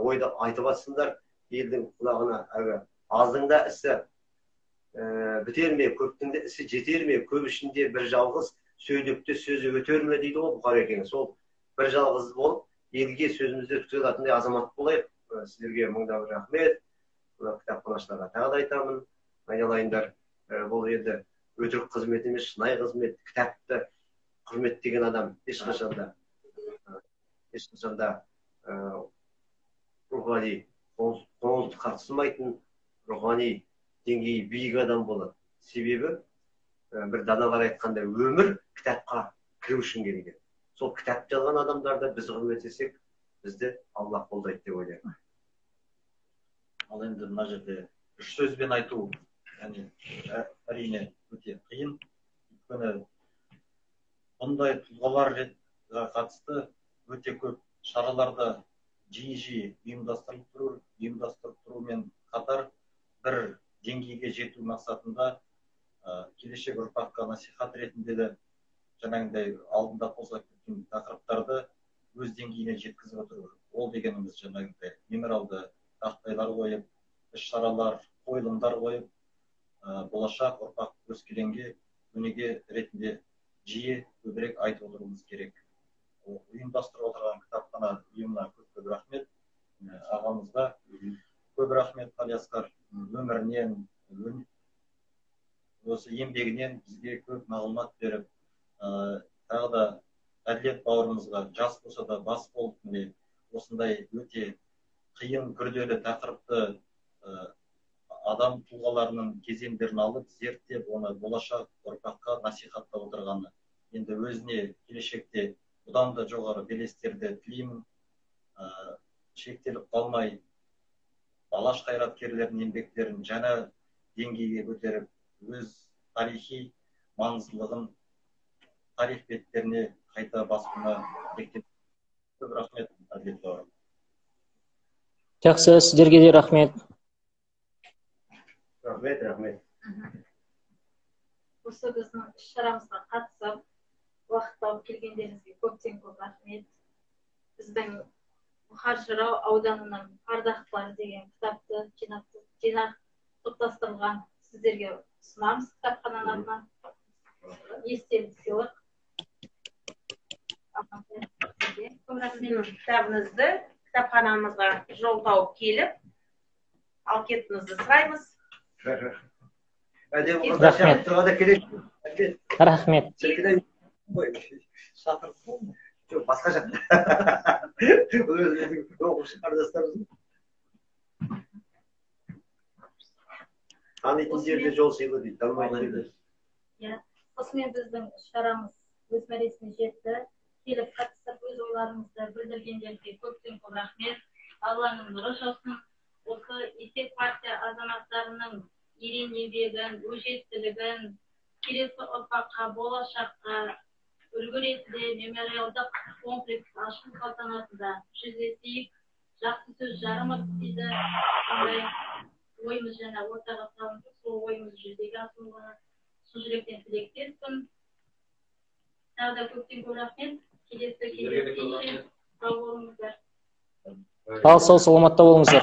ойды айтып атсындар, елдің құлағына аздың да ісі бітер ме, көптің де ісі жетер ме, көп ішінде бір жалғыз сөйлепті сөзі өтер ме дейді ғой Бұқар екені. Сол бір жалғыз болып, елге сөзімізді өткізе алатындай азамат болайық. Сіздерге мыңда бір рахмет. Кітапханашыларға тағы да айтамын. Айналайындар, бұл енді өтірік қызмет емес, шынайы қызмет, кітапты құрметтеген адам ешқашанда рухани қоңылды қатысылмайтын, рухани деңгейі биік адам болады. Себебі бір даналар айтқанда өмір кітапқа кіру үшін керек. Сол кітапты алған адамдарды біз құрметтесек, бізді Алла қолдайды деп ойлаймын. Ал енді мына жерде үш сөзбен айту, әрине өте қиын. Өйткені бұндай тұлғаларға қатысты өте көп шараларды жиі ұйымдастырып тұрумен қатар бір деңгейге жету мақсатында келешек ұрпаққа насихат ретінде де жаңағындай алдында қозғап кеткен тақырыптарды өз деңгейіне жеткізіп отыру. Ол дегеніміз жаңағындай мемориалды тақтайлар қойып, іс-шаралар, қойылымдар қойып, болашақ ұрпақ өскеленге өнеге ретінде жиі көбірек айтып отыруымыз керек. Ұйымдастырып отырған кітапхана ұйымына көп рахмет. Ағамызға көп рахмет. Қалиасқар өмірінен, осы еңбегінен бізге көп мағлұмат беріп, тағы да әділет бауырымызға жас болса да бас болып, осындай өте қиын күрделі тақырыпты адам тұлғаларының кезеңдерін алып, зерттеп, оны болашақ ұрпаққа насихаттап отырғаны. Енді өзіне келешекте бұдан да жоғары белестерді тілеймін. шектеліп қалмай, алаш қайраткерлерінің еңбектерін жаңа деңгейге көтеріп, өз тарихи маңыздылығын тарих беттеріне қайта басуына тілектестік. Көп рахмет, Әділет бауырым. Жақсы, сіздерге де рахмет. Рахмет. Осы біздің іс-шарамызға қатысып, уақыт тауып келгендеріңізге көптен көп рахмет. Біздің Бұқар Жырау ауданының ардақтылары деген кітапты жинақ топтастырылған сіздерге ұсынамыз кітапхананың атынан. Естелік сыйлық. Кітабыңызды кітапханамызға жол тауып келіп, ал кетіңізді сұраймыз. Рахмет. Жоқ, басқа жақта. Оқушы қардастарымыз. Танитын жерде жол сыйлы дейді, танымайтын жерде. Осымен біздің шарамыз өз мәресіне жетті. Келіп қатысып өз ойларыңызды білдіргендерге көптен көп рахмет. Алланың нұры жаусын. Осы есеп партия азаматтарының ерен еңбегін, өжеттілігін, келесі ұрпаққа, болашаққа үлгі ретінде мемориалдық комплекс ашу салтанатында жүздесейік, жақсы сөз жарымыз дейді. Сондай ойымыз жаңа ортаға салынды, сол ойымыз жүзеге асуына шын жүректен тілектеспін. Тағы да көптен көп рахмет. Келесі кездескенше сау болыңыздар. Сау, саламатта болыңыздар.